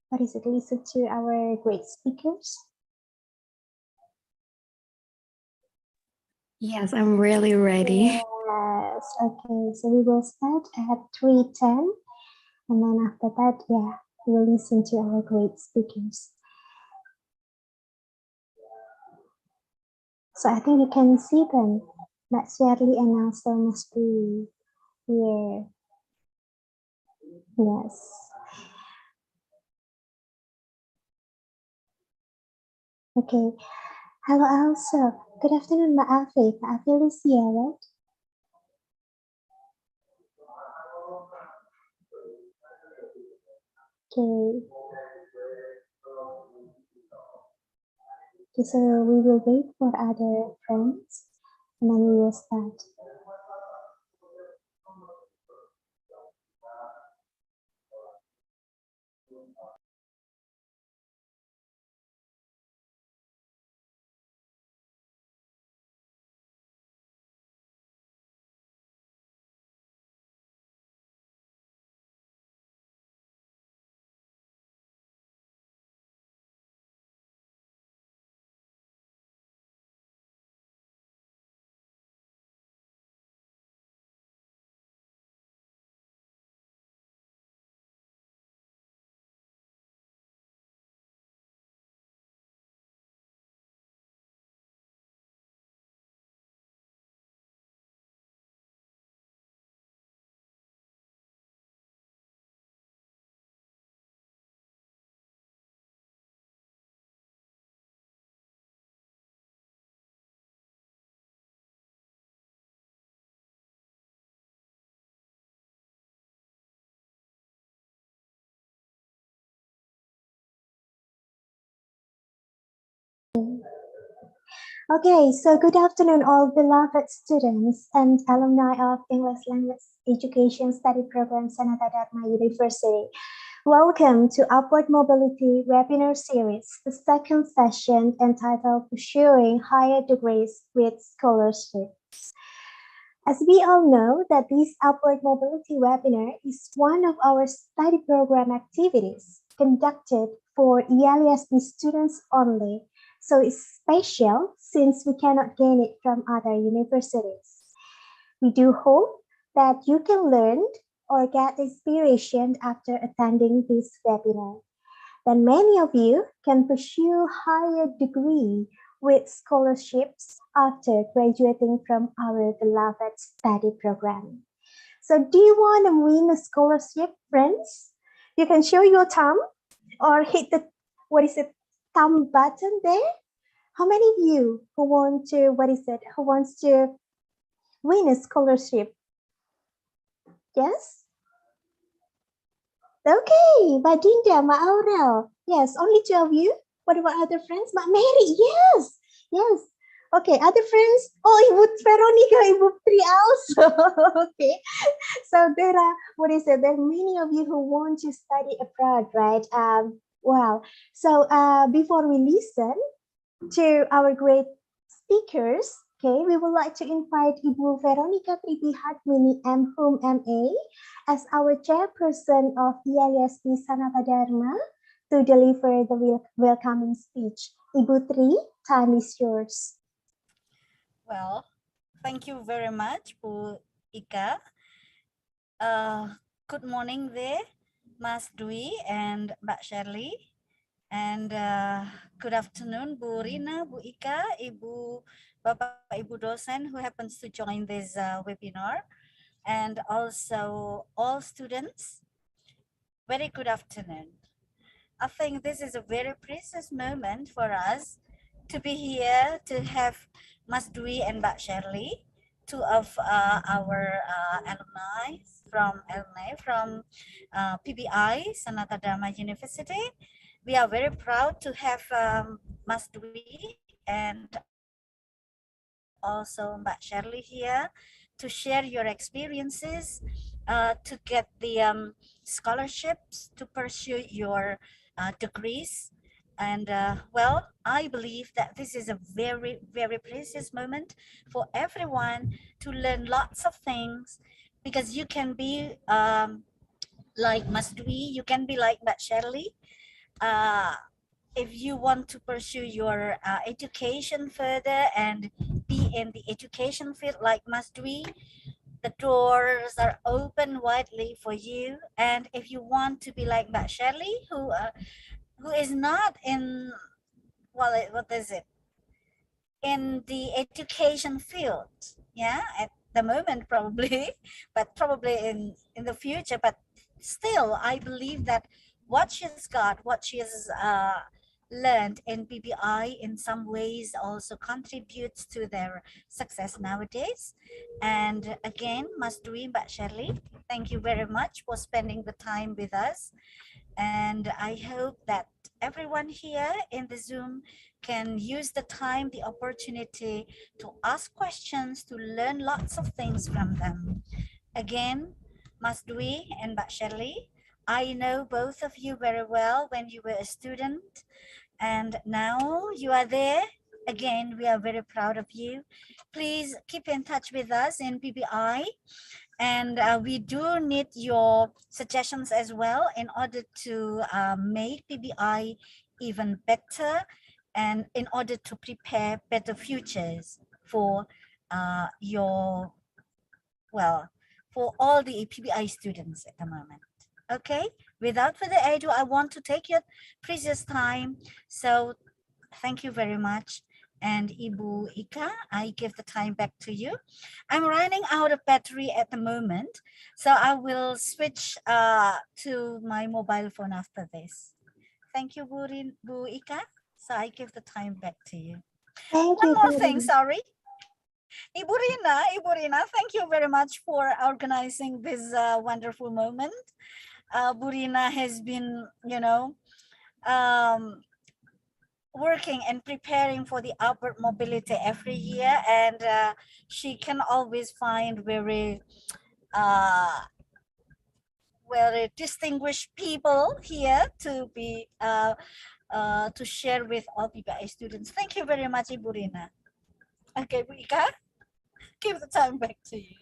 what is it, listen to our great speakers? Yes, I'm really ready. Yes. Okay, so we will start at 3:10, and then after that, yeah, we will listen to our great speakers. So I think you can see them. But Shirley and also must be here. Yes. Okay. Hello, also. Good afternoon, Mbak Afi. Mbak Afi Lucia, right? Okay. Okay, so we will wait for other friends and then we will start. Okay, so good afternoon, all beloved students and alumni of English Language Education Study Program Sanata Dharma University. Welcome to Upward Mobility webinar series, the second session entitled Pursuing Higher Degrees with Scholarships. As we all know that this Upward Mobility webinar is one of our study program activities conducted for ELSD students only. So it's special since we cannot gain it from other universities. We do hope that you can learn or get inspiration after attending this webinar. Then many of you can pursue higher degree with scholarships after graduating from our beloved study program. So do you want to win a scholarship, friends? You can show your thumb or hit the, what is it, thumb button there. How many of you who want to, who wants to win a scholarship? Yes? Okay, Mbak Dinda, Mbak Aurel. Yes, only two of you. What about other friends? Mbak Mary, yes, yes. Okay, other friends? Oh, Ibu Veronica, Ibu Tri also. Okay, so there are, there are many of you who want to study abroad, right? Wow. So before we listen to our great speakers, okay, we would like to invite Ibu Veronica Tribihatmini M.Hum MA as our chairperson of EISP Sanata Dharma to deliver the welcoming speech. Ibu Tri, time is yours. Well, thank you very much, Bu Ika. Good morning there, Mas Dwi and Mbak Shirley. And good afternoon, Bu Rina, Bu Ika, Ibu Bapak, Ibu dosen who happens to join this webinar. And also all students, very good afternoon. I think this is a very precious moment for us to be here to have Mas Dwi and Mbak Shirley, two of our alumni from PBI Sanata Dharma University. We are very proud to have Mas Dwi and also Mbak Shirley here to share your experiences, to get the scholarships to pursue your degrees. And well, I believe that this is a very, very precious moment for everyone to learn lots of things, because you can be like Mas Dwi, you can be like Mbak Shirley, if you want to pursue your education further and be in the education field like Masdwi, the doors are open widely for you. And if you want to be like Mbak Shirley, who is not in, well, what is it, in the education field, yeah, at the moment probably, but probably in the future, but still I believe that what she's got, what she has learned in PBI in some ways also contributes to their success nowadays. And again, Masdwi, Mbak Shirley, thank you very much for spending the time with us. And I hope that everyone here in the Zoom can use the time, the opportunity to ask questions, to learn lots of things from them. Again, Mas Dwi and Mbak Shirley, I know both of you very well when you were a student, and now you are there. Again, we are very proud of you. Please keep in touch with us in PBI. And we do need your suggestions as well in order to make PBI even better and in order to prepare better futures for your, well, for all the PBI students at the moment. Okay, without further ado, I want to take your precious time. So thank you very much. And Ibu Ika, I give the time back to you. I'm running out of battery at the moment, so I will switch to my mobile phone after this. Thank you, Bu Ika. So I give the time back to you. Thank One you more very thing, much. sorry. Ibu Rina, thank you very much for organizing this wonderful moment. Burina has been, you know, working and preparing for the upward mobility every year, and she can always find very very distinguished people here to be to share with all PBI students. Thank you very much, Ibu Rina. Okay, Bu Ika, give the time back to you.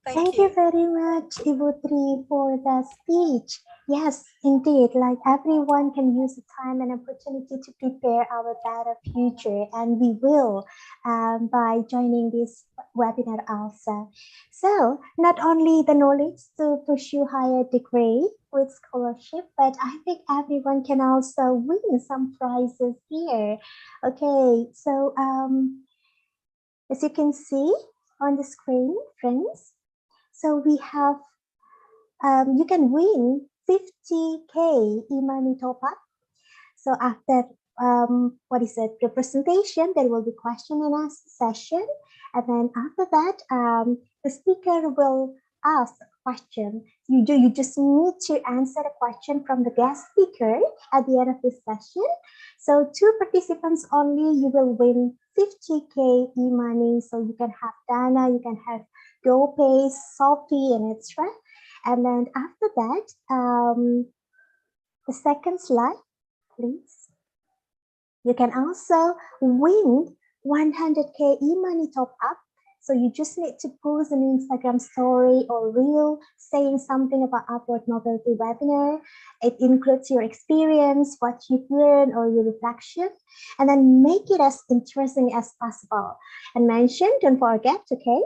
Thank you very much, Ibu Tri, for the speech. Yes, indeed, like everyone can use the time and opportunity to prepare our better future, and we will by joining this webinar also. So, not only the knowledge to pursue higher degree with scholarship, but I think everyone can also win some prizes here. Okay, so as you can see on the screen, friends, so we have, you can win 50K e-money top up. So after, what is it, the presentation, there will be question and answer session. And then after that, the speaker will ask a question. You just need to answer a question from the guest speaker at the end of this session. So 2 participants only, you will win 50K e-money. So you can have Dana, you can have GoPay, Sophie, and etc. And then after that, the second slide, please. You can also win 100K e-money top up. So you just need to post an Instagram story or reel saying something about Upward Mobility webinar. It includes your experience, what you've learned, or your reflection, and then make it as interesting as possible. And mention, don't forget, okay?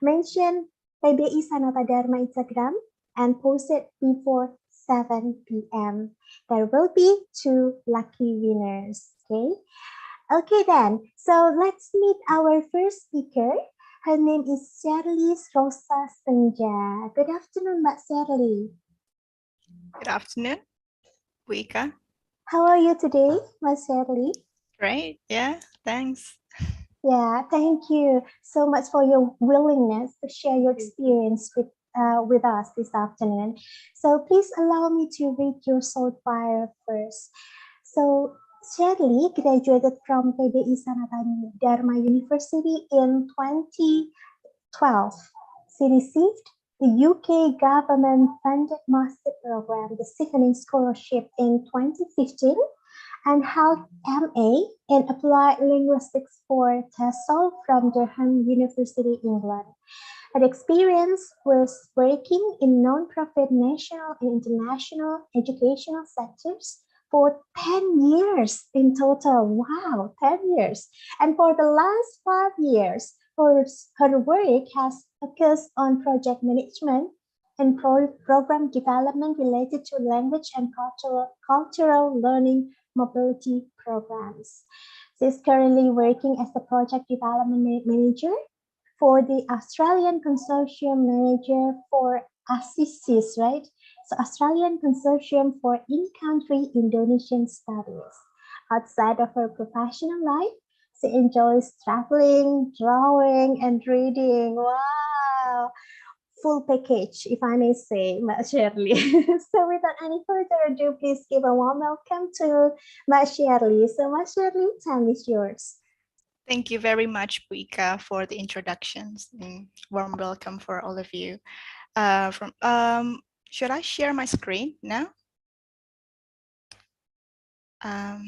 Mention PBI Sanata Dharma Instagram and post it before 7 p.m. There will be 2 lucky winners, okay? Okay then, so let's meet our first speaker. Her name is Shirley Rosa Senja. Good afternoon, Mbak Shirley. Good afternoon, Bu Ika. How are you today, Mbak Shirley? Great, yeah, thanks. Yeah, thank you so much for your willingness to share your experience with us this afternoon. So please allow me to read your short bio first. So Shirley graduated from PBI Sanata Dharma University in 2012. She received the UK government-funded master program, the Stephanie Scholarship, in 2015 and held MA in Applied Linguistics for TESOL from Durham University, England. Her experience was working in non-profit national and international educational sectors for 10 years in total. Wow, 10 years. And for the last 5 years, her work has focused on project management and program development related to language and cultural learning mobility programs. She's currently working as the project development manager for the Australian Consortium Manager for ASISIS, right? So Australian Consortium for In-Country Indonesian Studies. Outside of her professional life, she enjoys traveling, drawing, and reading. Wow! Full package, if I may say, Mbak Shirley. So without any further ado, please give a warm welcome to Mbak Shirley. So Mbak Shirley, time is yours. Thank you very much, Buika, for the introductions. Warm welcome for all of you. Should I share my screen now? All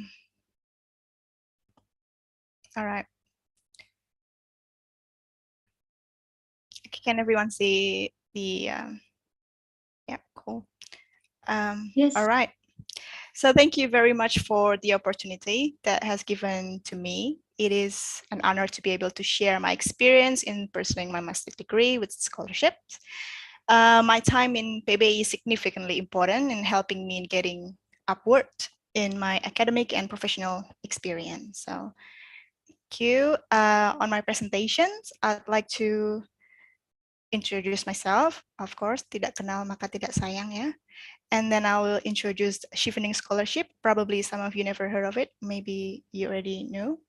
right. Can everyone see the? Yeah, cool. Yes. All right. So thank you very much for the opportunity that has given to me. It is an honor to be able to share my experience in pursuing my master's degree with scholarships. My time in PBI is significantly important in helping me in getting upward in my academic and professional experience. So thank you. On my presentations, I'd like to introduce myself. Of course, tidak kenal maka tidak sayang ya. And then I will introduce Chevening Scholarship. Probably some of you never heard of it. Maybe you already knew.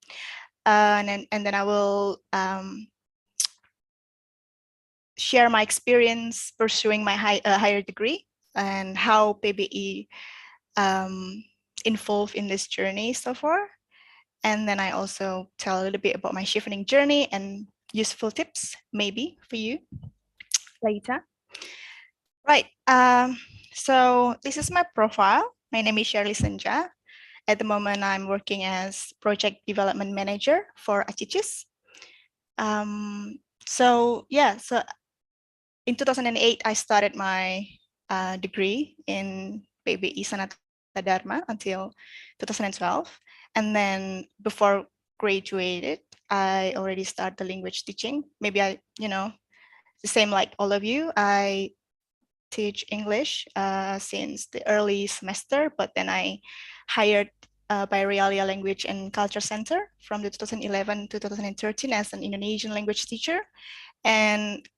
And then I will share my experience pursuing my higher degree and how PBI involved in this journey so far. And then I also tell a little bit about my Chevening journey and useful tips maybe for you later. Right. So this is my profile. My name is Shirley Senja. At the moment, I'm working as project development manager for ACICIS. So in 2008, I started my degree in PBI Sanata Dharma until 2012. And then before graduated, I already started the language teaching. Maybe the same like all of you, I teach English since the early semester, but then I hired by Realia Language and Culture Center from the 2011 to 2013 as an Indonesian language teacher and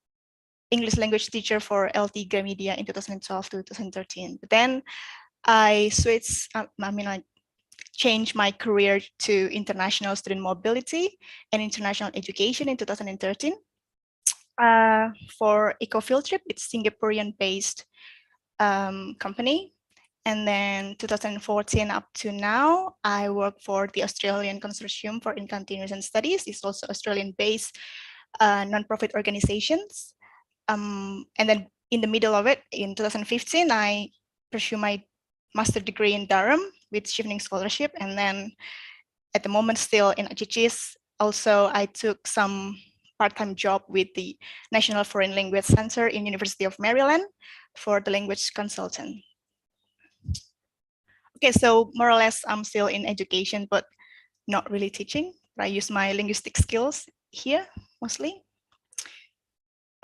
English language teacher for LT Gramedia in 2012 to 2013. But then I switched, I changed my career to international student mobility and international education in 2013. For Ecofield Trip, it's Singaporean-based company. And then 2014 up to now, I work for the Australian Consortium for In-Country Indonesian Studies. It's also Australian-based non-profit organizations. And then in the middle of it, in 2015, I pursue my master degree in Durham with Chevening Scholarship. And then at the moment still in ACICIS, also I took some part-time job with the National Foreign Language Center in University of Maryland for the language consultant. Okay, so more or less I'm still in education, but not really teaching. I use my linguistic skills here mostly.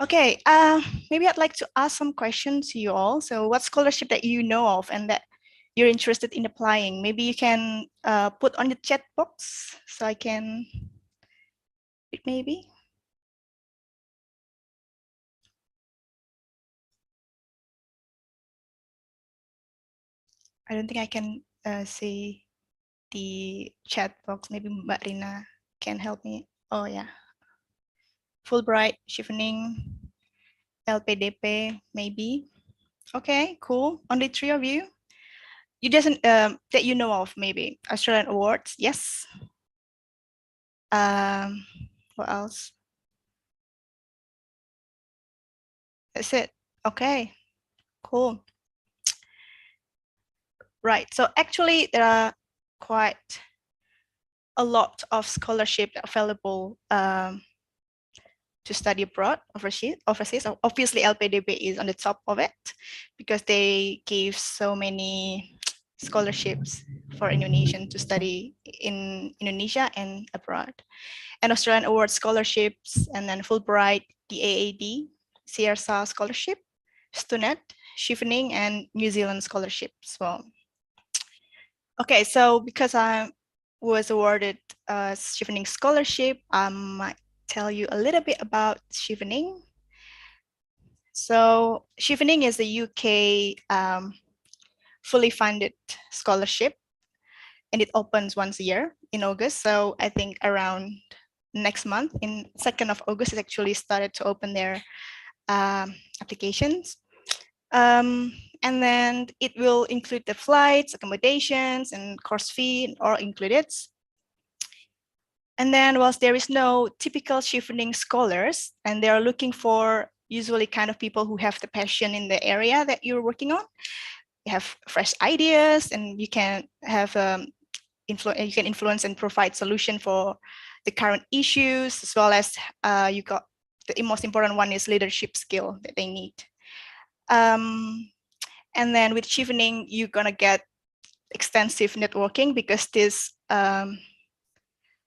Okay, maybe I'd like to ask some questions to you all. So what scholarship that you know of and that you're interested in applying? Maybe you can put on the chat box so I can read maybe. I don't think I can see the chat box. Maybe Mbak Rina can help me. Oh yeah. Fulbright, Chevening, LPDP, maybe. Okay, cool. Only 3 of you. You doesn't that you know of, maybe Australian awards. Yes. What else? That's it. Okay, cool. Right. So actually, there are quite a lot of scholarship available to study abroad overseas. Obviously, LPDP is on the top of it because they give so many scholarships for Indonesian to study in Indonesia and abroad. And Australian Award scholarships, and then Fulbright, the AAD, CRSA scholarship, STUNET, Chevening, and New Zealand scholarship as well. Okay, so because I was awarded a Chevening scholarship, I might tell you a little bit about Chevening. So Chevening is a UK fully funded scholarship, and it opens once a year in August. So I think around next month, in 2nd of August, it actually started to open their applications. And then it will include the flights, accommodations, and course fee, all included. And then whilst there is no typical Chevening scholars, and they are looking for usually kind of people who have the passion in the area that you're working on, you have fresh ideas, and you can have you can influence and provide solution for the current issues, as well as you got the most important one is leadership skill that they need. And then with Chevening, you're gonna get extensive networking, because this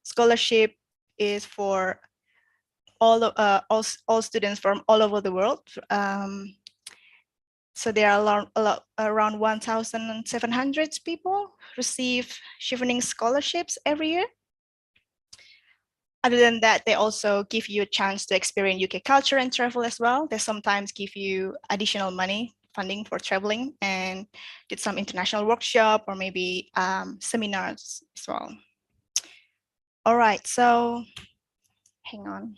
scholarship is for all students from all over the world. So there are around 1,700 people receive Chevening scholarships every year. Other than that, they also give you a chance to experience UK culture and travel as well. They sometimes give you additional money, funding for traveling, and did some international workshop or maybe seminars as well. All right, so hang on.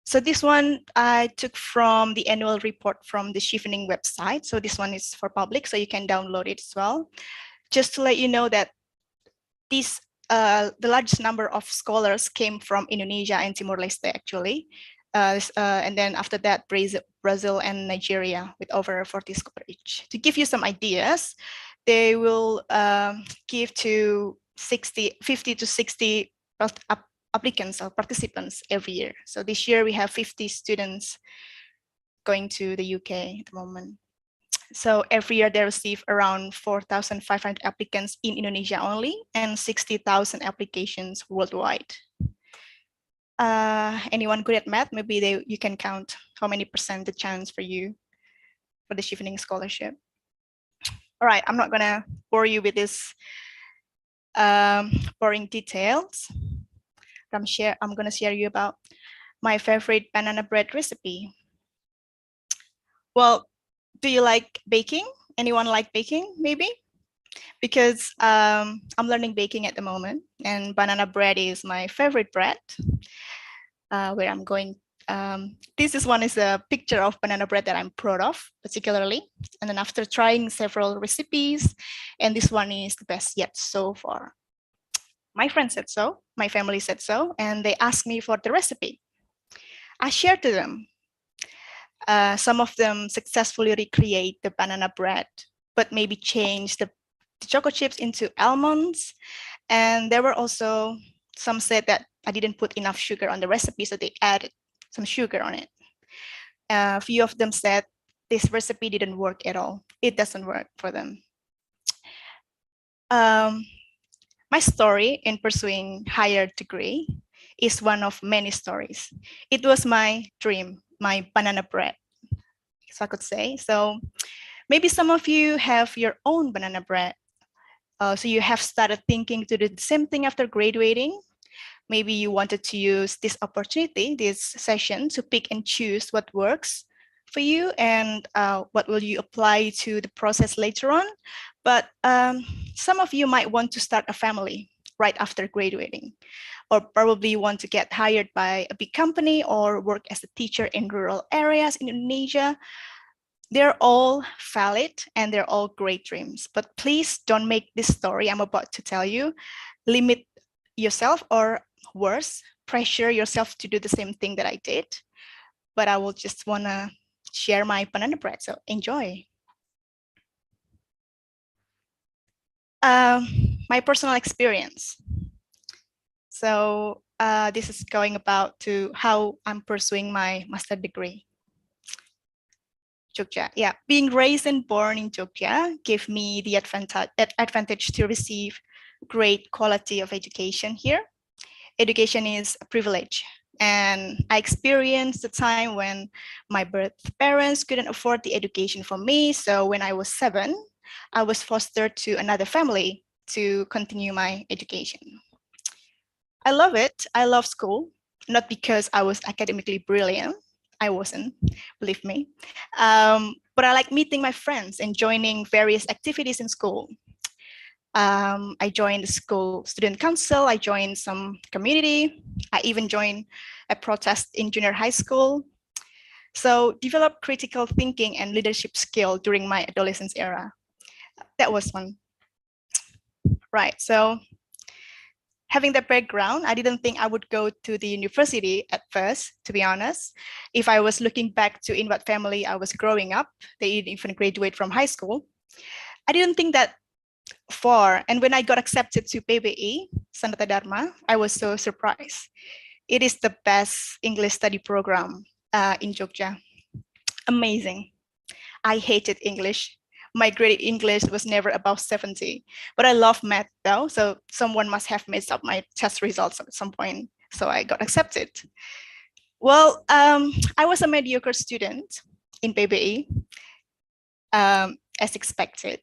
So this one I took from the annual report from the Chevening website. So this one is for public, so you can download it as well. Just to let you know that these the largest number of scholars came from Indonesia and Timor-Leste actually. And then after that, Brazil and Nigeria with over 40 scholars each. To give you some ideas, they will give to 50 to 60 applicants or participants every year. So this year we have 50 students going to the UK at the moment. So every year they receive around 4,500 applicants in Indonesia only, and 60,000 applications worldwide. Anyone good at math? Maybe you can count how many percent the chance for you for the Chevening scholarship. All right, I'm not gonna bore you with this boring details. I'm gonna share you about my favorite banana bread recipe. Well, do you like baking? Anyone like baking, maybe? Because I'm learning baking at the moment, and banana bread is my favorite bread. Where I'm going, this one is a picture of banana bread that I'm proud of, particularly. And then after trying several recipes, and this one is the best yet so far. My friend said so, my family said so, and they asked me for the recipe. I shared to them. Some of them successfully recreate the banana bread, but maybe change the choco chips into almonds. And there were also some said that I didn't put enough sugar on the recipe, so they added some sugar on it. A few of them said this recipe didn't work at all. It doesn't work for them. My story in pursuing higher degree is one of many stories. It was my dream, my banana bread, so I could say. So maybe some of you have your own banana bread. So you have started thinking to do the same thing after graduating. Maybe you wanted to use this opportunity, this session, to pick and choose what works for you and what will you apply to the process later on. But some of you might want to start a family right after graduating, or probably want to get hired by a big company or work as a teacher in rural areas in Indonesia. They're all valid and they're all great dreams, but please don't make this story I'm about to tell you limit yourself, or worse, pressure yourself to do the same thing that I did. But I will just wanna share my banana bread, so enjoy. My personal experience. So this is going about to how I'm pursuing my master degree. Jogja. Yeah, being raised and born in Jogja gave me the advantage to receive great quality of education here. Education is a privilege, and I experienced the time when my birth parents couldn't afford the education for me. So when I was 7, I was fostered to another family to continue my education. I love it. I love school, not because I was academically brilliant. I wasn't, believe me. But I like meeting my friends and joining various activities in school. I joined the school student council. I joined some community. I even joined a protest in junior high school. So develop critical thinking and leadership skill during my adolescence era. That was fun. Right, so having that background, I didn't think I would go to the university at first, to be honest. If I was looking back to in what family I was growing up, they didn't even graduate from high school. I didn't think that far. And when I got accepted to PBI, Sanata Dharma, I was so surprised. It is the best English study program in Jogja. Amazing. I hated English. My grade in English was never above 70, but I love math though. So someone must have messed up my test results at some point. So I got accepted. Well, I was a mediocre student in PBI, as expected.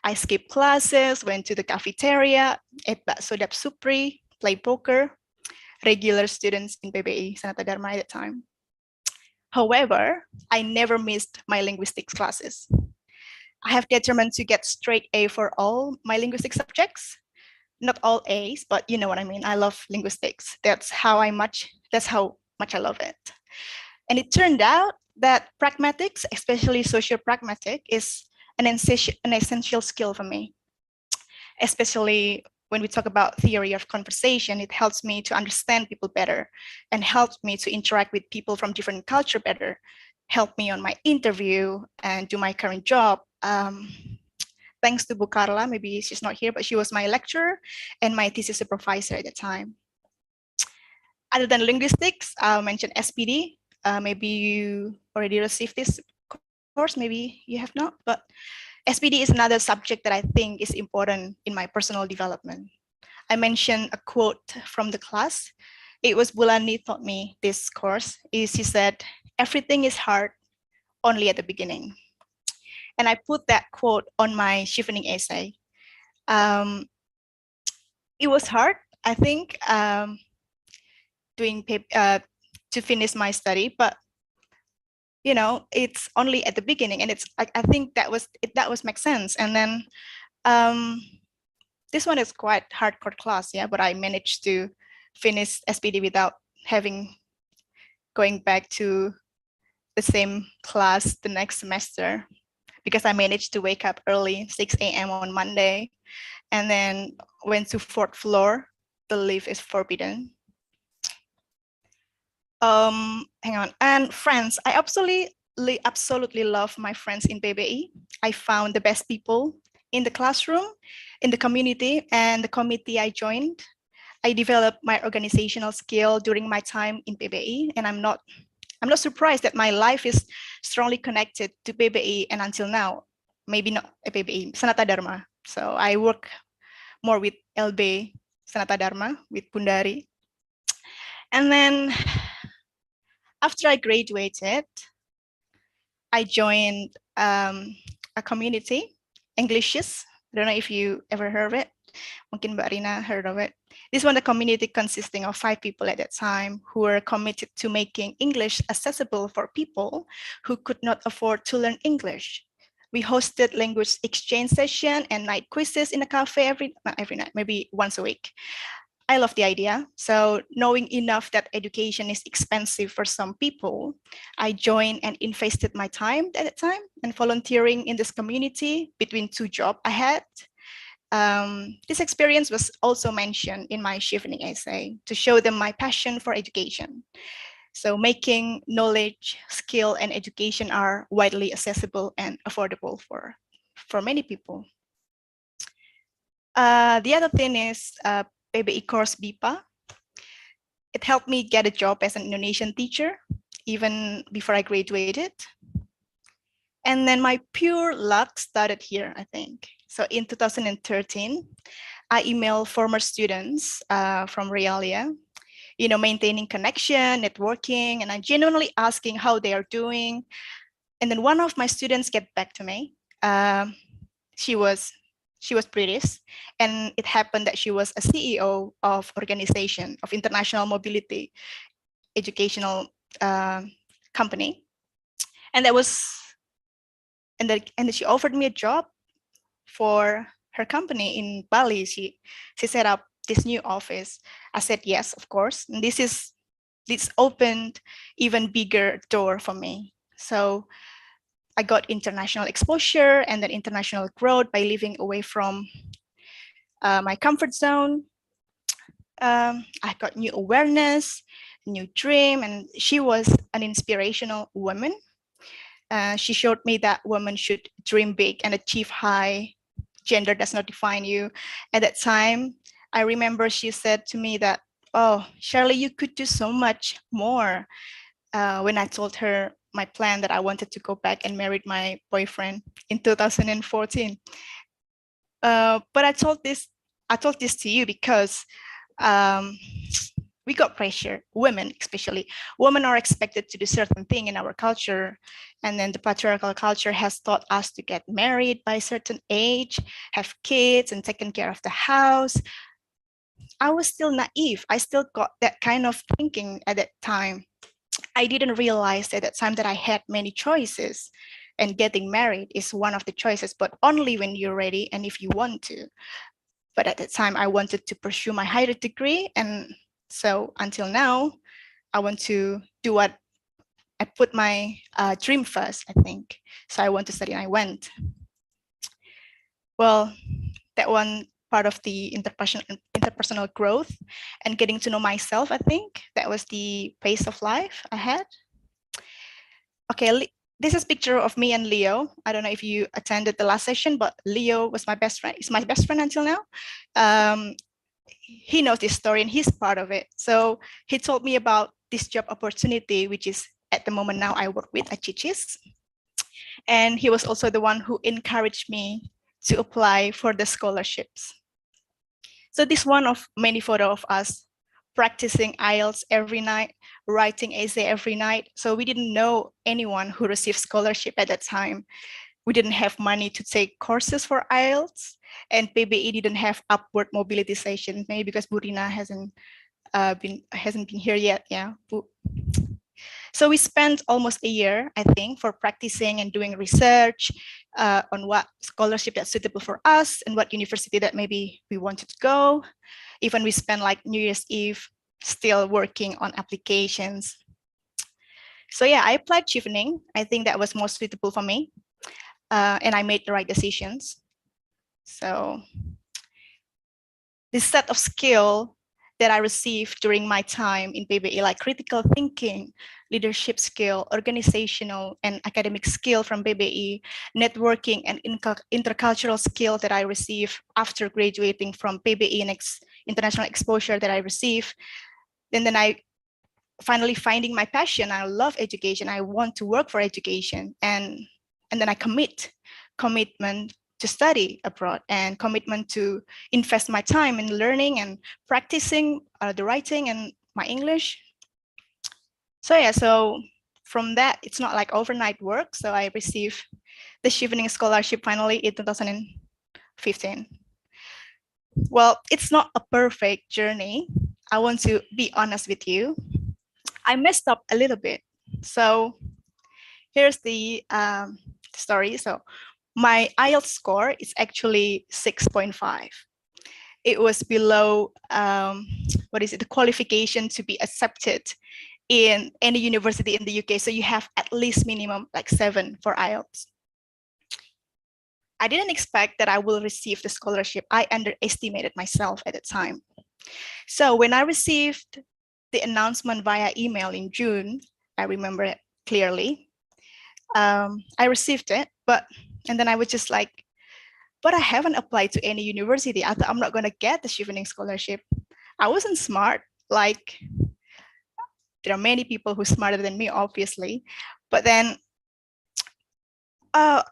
I skipped classes, went to the cafeteria, ate bakso dap supri, played poker, regular students in PBI Sanata Dharma at the time. However, I never missed my linguistics classes. I have determined to get straight A for all my linguistic subjects. Not all A's, but you know what I mean. I love linguistics. That's how much I love it. And it turned out that pragmatics, especially socio-pragmatic, is an essential skill for me. Especially when we talk about theory of conversation, it helps me to understand people better and helps me to interact with people from different culture better, help me on my interview and do my current job. Thanks to Bu Carla, maybe she's not here, but she was my lecturer and my thesis supervisor at the time. Other than linguistics, I'll mention SPD. Maybe you already received this course, maybe you have not, but SPD is another subject that I think is important in my personal development. I mentioned a quote from the class. It was Bulani taught me this course. She said, "Everything is hard only at the beginning." And I put that quote on my chevening essay. It was hard, I think, to finish my study, but you know, it's only at the beginning, and it's I think that was makes sense. And then this one is quite hardcore class, yeah, but I managed to finish SPD without going back to the same class the next semester, because I managed to wake up early, 6 a.m. on Monday, and then went to 4th floor. The lift is forbidden. Hang on. And friends, I absolutely love my friends in PBI. I found the best people in the classroom, in the community, and the committee I joined. I developed my organizational skill during my time in PBI, and I'm not surprised that my life is strongly connected to PBI, and until now, maybe not PBI, Sanata Dharma. So I work more with LB Sanata Dharma, with Pundari. And then after I graduated, I joined a community, Englishes. I don't know if you ever heard of it. Mungkin Mbak Rina heard of it. This one, the community consisting of 5 people at that time who were committed to making English accessible for people who could not afford to learn English. We hosted language exchange session and night quizzes in a cafe not every night, maybe once a week. I love the idea. So knowing enough that education is expensive for some people, I joined and invested my time at that time and volunteering in this community between 2 jobs I had. This experience was also mentioned in my chevening essay to show them my passion for education. So making knowledge, skill, and education are widely accessible and affordable for many people. The other thing is PBI course BIPA. It helped me get a job as an Indonesian teacher, even before I graduated. And then my pure luck started here, I think. So in 2013, I emailed former students from Realia, maintaining connection, networking, and I'm genuinely asking how they are doing. And then one of my students get back to me. She was British, and it happened that she was a CEO of organization of international mobility educational company, and that was, and then she offered me a job for her company in Bali. She set up this new office. I said yes, of course. And this opened even bigger door for me. So I got international exposure and then international growth by living away from my comfort zone. I got new awareness, new dream, and she was an inspirational woman. She showed me that women should dream big and achieve high. Gender does not define you. At that time, I remember she said to me that, "Oh, Shirley, you could do so much more." When I told her my plan that I wanted to go back and marry my boyfriend in 2014. But I told this to you because we got pressure. Women, especially women, are expected to do certain thing in our culture, and then the patriarchal culture has taught us to get married by a certain age, have kids, and taking care of the house. I was still naive. I still got that kind of thinking at that time. I didn't realize at that time that I had many choices, and getting married is one of the choices, but only when you're ready and if you want to. But at that time, I wanted to pursue my higher degree, and so until now, I want to do what I put my dream first, I think. So I want to study, and I went. Well, that one part of the interpersonal growth and getting to know myself, I think that was the pace of life I had. Okay, this is a picture of me and Leo. I don't know if you attended the last session, but Leo was my best friend. He's my best friend until now. He knows this story and he's part of it. So he told me about this job opportunity, which is at the moment now I work with at Chichis. And he was also the one who encouraged me to apply for the scholarships. So this one of many photos of us practicing IELTS every night, writing essay every night. So we didn't know anyone who received scholarship at that time. We didn't have money to take courses for IELTS, and PBI didn't have upward mobility session, maybe because Burina hasn't been here yet. Yeah. So we spent almost a year, I think, for practicing and doing research on what scholarship that's suitable for us and what university that maybe we wanted to go. Even we spent like New Year's Eve still working on applications. So yeah, I applied Chevening. I think that was most suitable for me. And I made the right decisions. So this set of skill that I received during my time in PBI, like critical thinking, leadership skill, organizational and academic skill from PBI, networking and intercultural skill that I received after graduating from PBI and international exposure that I received. And then I finally finding my passion. I love education. I want to work for education. And then I commitment to study abroad and commitment to invest my time in learning and practicing the writing and my English. So yeah, so from that, it's not like overnight work. So I received the Chevening scholarship finally in 2015. Well, it's not a perfect journey. I want to be honest with you. I messed up a little bit. So here's the story. So my IELTS score is actually 6.5. It was below, the qualification to be accepted in any university in the UK. So you have at least minimum like 7 for IELTS. I didn't expect that I will receive the scholarship. I underestimated myself at the time. So when I received the announcement via email in June, I remember it clearly. I received it, and then I was just like, but I haven't applied to any university. I thought I'm not gonna get the Chevening scholarship. I wasn't smart. Like, there are many people who are smarter than me, obviously. But then Oh,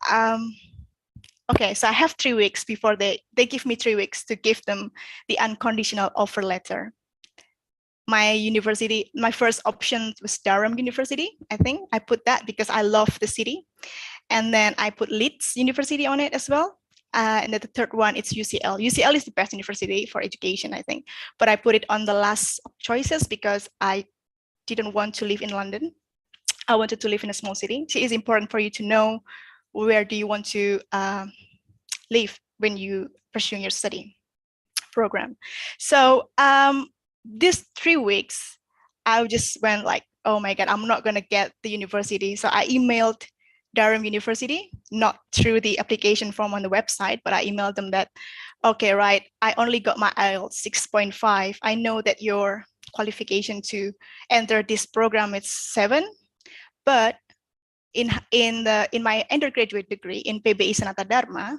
okay, so I have 3 weeks before they give me 3 weeks to give them the unconditional offer letter. My university, my first option was Durham University, I think. I put that because I love the city. And then I put Leeds University on it as well. And then the third one, it's UCL. UCL is the best university for education, I think. But I put it on the last choices because I didn't want to live in London. I wanted to live in a small city. So it's important for you to know where do you want to live when you pursue your study program. So these 3 weeks, I just went like, oh my God, I'm not gonna get the university. So I emailed Durham University, not through the application form on the website, but I emailed them that, okay, right, I only got my IELTS 6.5. I know that your qualification to enter this program is 7, but in my undergraduate degree in PBI Sanata Dharma,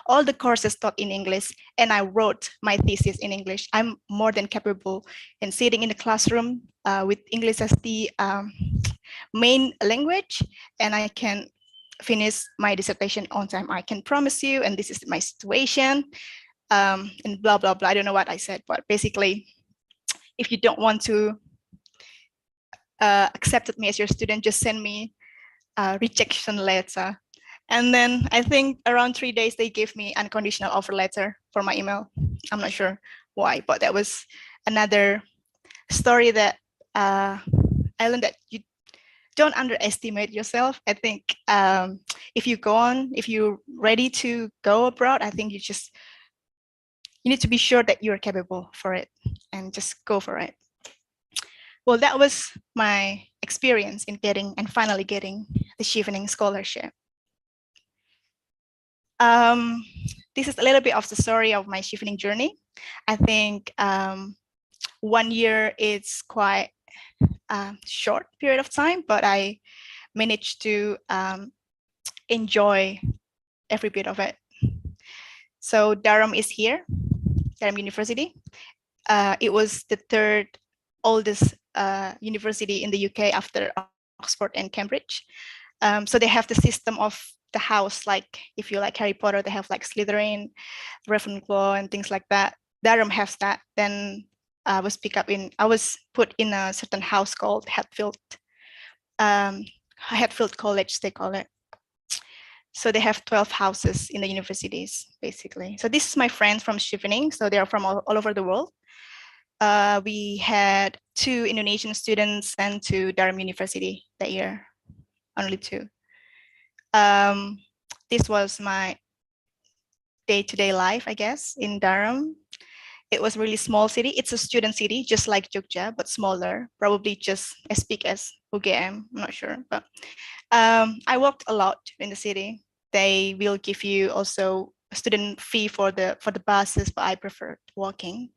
all the courses taught in English, and I wrote my thesis in English. I'm more than capable in sitting in the classroom with English as the main language, and I can finish my dissertation on time. I can promise you, and this is my situation, and blah, blah, blah. I don't know what I said, but basically, if you don't want to accept me as your student, just send me a rejection letter. And then I think around 3 days, they gave me unconditional offer letter for my email. I'm not sure why, but that was another story that I learned that you don't underestimate yourself. I think if you're ready to go abroad, I think you need to be sure that you're capable for it and just go for it. Well, that was my experience in finally getting the Chevening scholarship. This is a little bit of the story of my Chevening journey. I think 1 year is quite a short period of time, but I managed to enjoy every bit of it. So Durham is here, Durham University. It was the third oldest university in the UK after Oxford and Cambridge. So they have the system of the house, like if you like Harry Potter, they have like Slytherin, Ravenclaw, and things like that. Durham has that. Then I was put in a certain house called Hatfield College, they call it. So they have 12 houses in the universities, basically. So this is my friends from Chevening. So they're from all over the world. We had 2 Indonesian students sent to Durham University that year, only 2. This was my day-to-day life, I guess, in Durham. It was a really small city. It's a student city, just like Jogja, but smaller, probably just as big as UGM, I'm not sure. But I walked a lot in the city. They will give you also a student fee for the buses, but I preferred walking.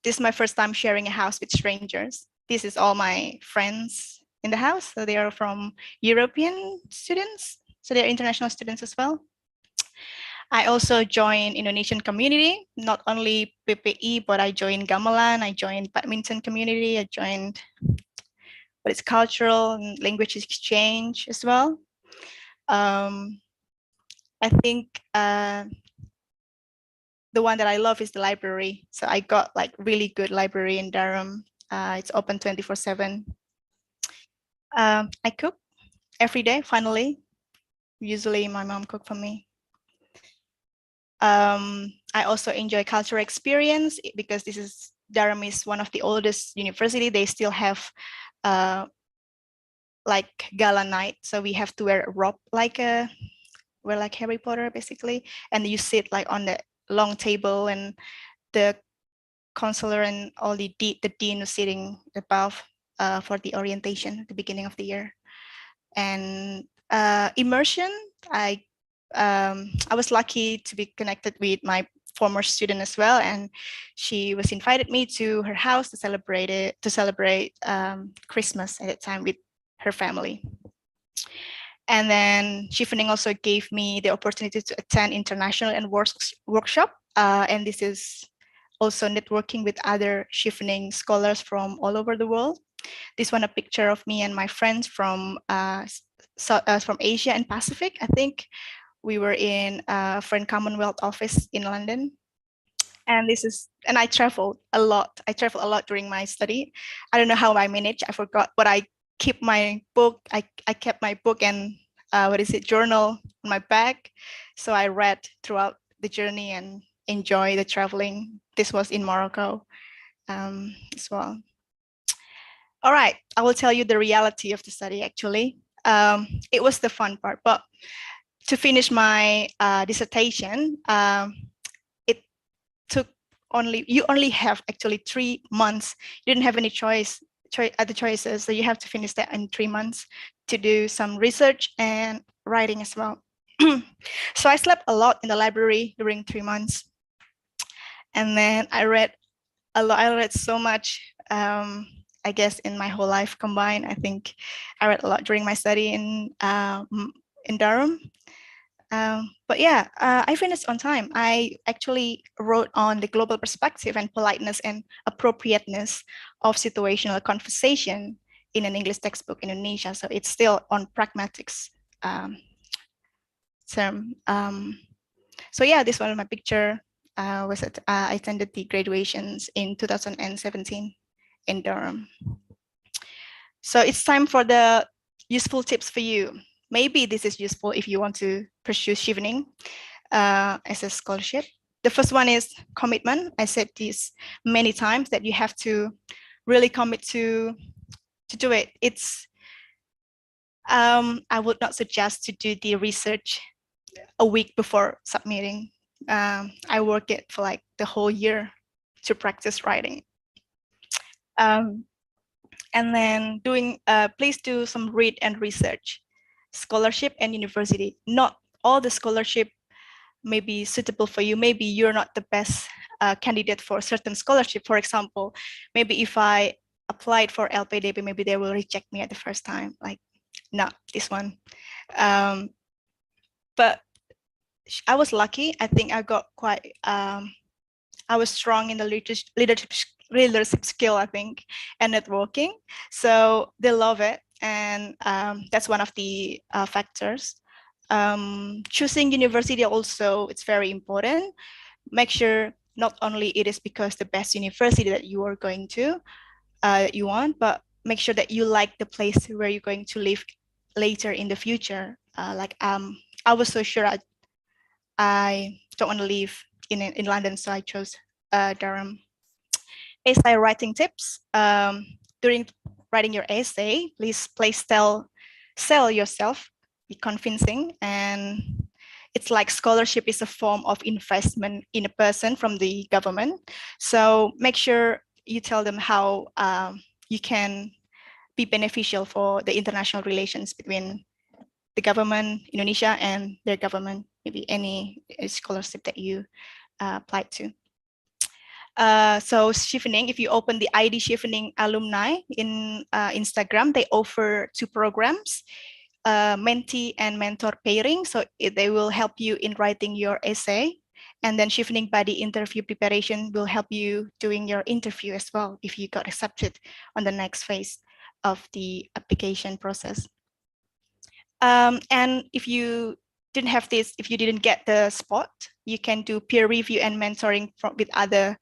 This is my first time sharing a house with strangers. This is all my friends in the house. So they are from European students. So they're international students as well. I also joined Indonesian community, not only PPI, but I joined Gamelan, I joined badminton community, I joined what is cultural and language exchange as well. I think the one that I love is the library. So I got like really good library in Durham. It's open 24/7. I cook every day, finally. Usually my mom cook for me. I also enjoy cultural experience because Durham is one of the oldest university. They still have like gala night. So we have to wear a robe like Harry Potter basically. And you sit like on the long table and the counselor and all the dean was sitting above for the orientation at the beginning of the year. And immersion, I was lucky to be connected with my former student as well, and she was invited me to her house to celebrate Christmas at that time with her family. And then Chevening also gave me the opportunity to attend international and workshop, and this is also networking with other Chevening scholars from all over the world. This one a picture of me and my friends from from Asia and Pacific. I think we were in Friend Commonwealth office in London. And I traveled a lot. I traveled a lot during my study. I don't know how I managed. I forgot, but I keep my book. I kept my book and journal on my bag. So I read throughout the journey and enjoy the traveling. This was in Morocco as well. All right, I will tell you the reality of the study actually. It was the fun part, but to finish my dissertation, it took you only have actually 3 months. You didn't have any other choices, so you have to finish that in 3 months to do some research and writing as well. So I slept a lot in the library during 3 months, and then I read a lot. I read so much. I guess in my whole life combined, I think I read a lot during my study in Durham. But yeah, I finished on time. I actually wrote on the global perspective and politeness and appropriateness of situational conversation in an English textbook in Indonesia. So it's still on pragmatics term. So yeah, this one, my picture I attended the graduations in 2017 in Durham. So it's time for the useful tips for you. Maybe this is useful if you want to pursue chevening as a scholarship. The first one is commitment. I said this many times that you have to really commit to do it. I would not suggest to do the research a week before submitting. I work it for like the whole year to practice writing. And then please do some read and research. Scholarship and university. Not all the scholarship may be suitable for you. Maybe you're not the best candidate for a certain scholarship. For example, maybe if I applied for LPDP, maybe they will reject me at the first time. Like, not this one. But I was lucky. I think I got quite, I was strong in the leadership skill, I think, and networking. So they love it. And that's one of the factors. Choosing university also, it's very important. Make sure not only it is because the best university that you are going to, you want, but make sure that you like the place where you're going to live later in the future. I was so sure I don't want to live in London, so I chose Durham. Essay writing tips. During writing your essay, please sell yourself, be convincing, and it's like scholarship is a form of investment in a person from the government. So make sure you tell them how you can be beneficial for the international relations between the government, Indonesia, and their government, maybe any scholarship that you applied to. So Chevening, if you open the ID Chevening alumni in Instagram, they offer 2 programs, mentee and mentor pairing. So they will help you in writing your essay. And then Chevening Buddy interview preparation will help you doing your interview as well if you got accepted on the next phase of the application process. And if you didn't have this, if you didn't get the spot, you can do peer review and mentoring with other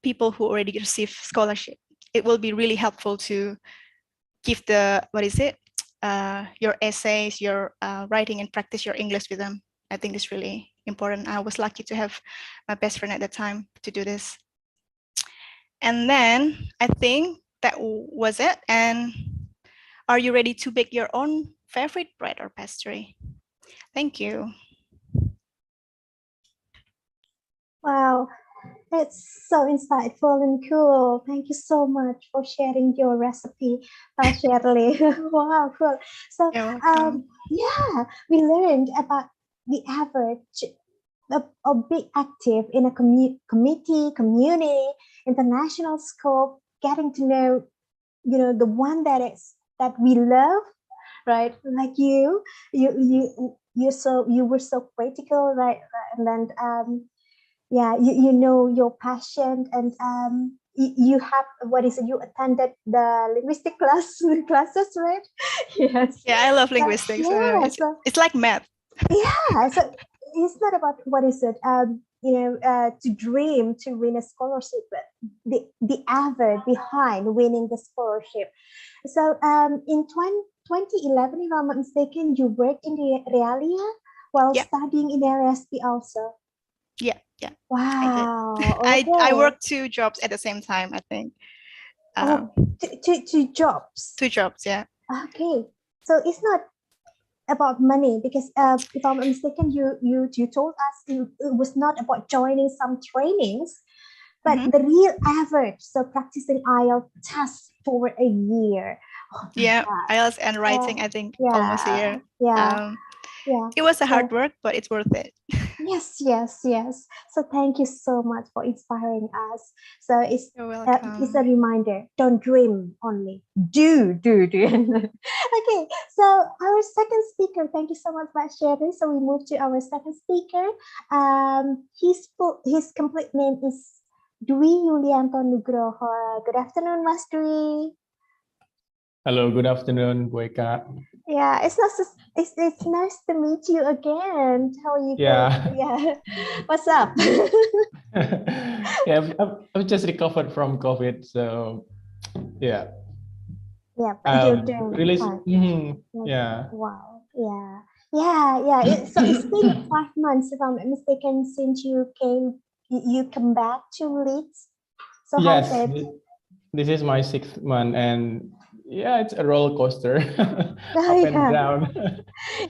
people who already received scholarship. It will be really helpful to give your essays, your writing, and practice your English with them. I think it's really important. I was lucky to have my best friend at the time to do this. And then I think that was it. And are you ready to bake your own favorite bread or pastry? Thank you. Wow, it's so insightful and cool. Thank you so much for sharing your recipe, Shirley. Wow, cool. So, yeah, we learned about the average of being active in a committee, community, international scope, getting to know, the one that we love, right? Like you were so critical, right? And then yeah, you know your passion, and you have, what is it, you attended the linguistic classes, right? Yes. Yeah, I love So, linguistics. yeah, It's like math. yeah, so it's not about, what is it, to dream to win a scholarship, but the effort behind winning the scholarship. So in 2011, if I'm not mistaken, you worked in the Realia while Yeah. studying in RSP also. Yeah, I did. Wow. I Okay. worked 2 jobs at the same time, I think. Oh, two jobs. 2 jobs, yeah. Okay. So it's not about money, because if I'm not mistaken, you told us it was not about joining some trainings, but Mhm. the real effort. So practicing IELTS test for a year. Oh my Yeah, God. IELTS and writing, I think almost a year. Yeah. Yeah. It was a So hard work, but it's worth it. yes. So thank you so much for inspiring us. So You're it's a welcome. reminder. Don't dream only. Do. Okay. So our second speaker. Thank you so much, Mbak Sherry. So we move to our second speaker. His complete name is Dwi Yulianto Nugroho. Good afternoon, Mas Dwi. Hello, good afternoon, Boyka. Yeah, it's nice to meet you again. How are you Yeah. going? Yeah. What's up? Yeah, I've just recovered from COVID, so yeah. Yeah, but you're doing Really, fine. yeah. Wow. Yeah. So it's been 5 months, if I'm not mistaken, since you come back to Leeds. So how's Yes, it? this is my 6th month, and yeah, it's a roller coaster, Oh, up and yeah. down.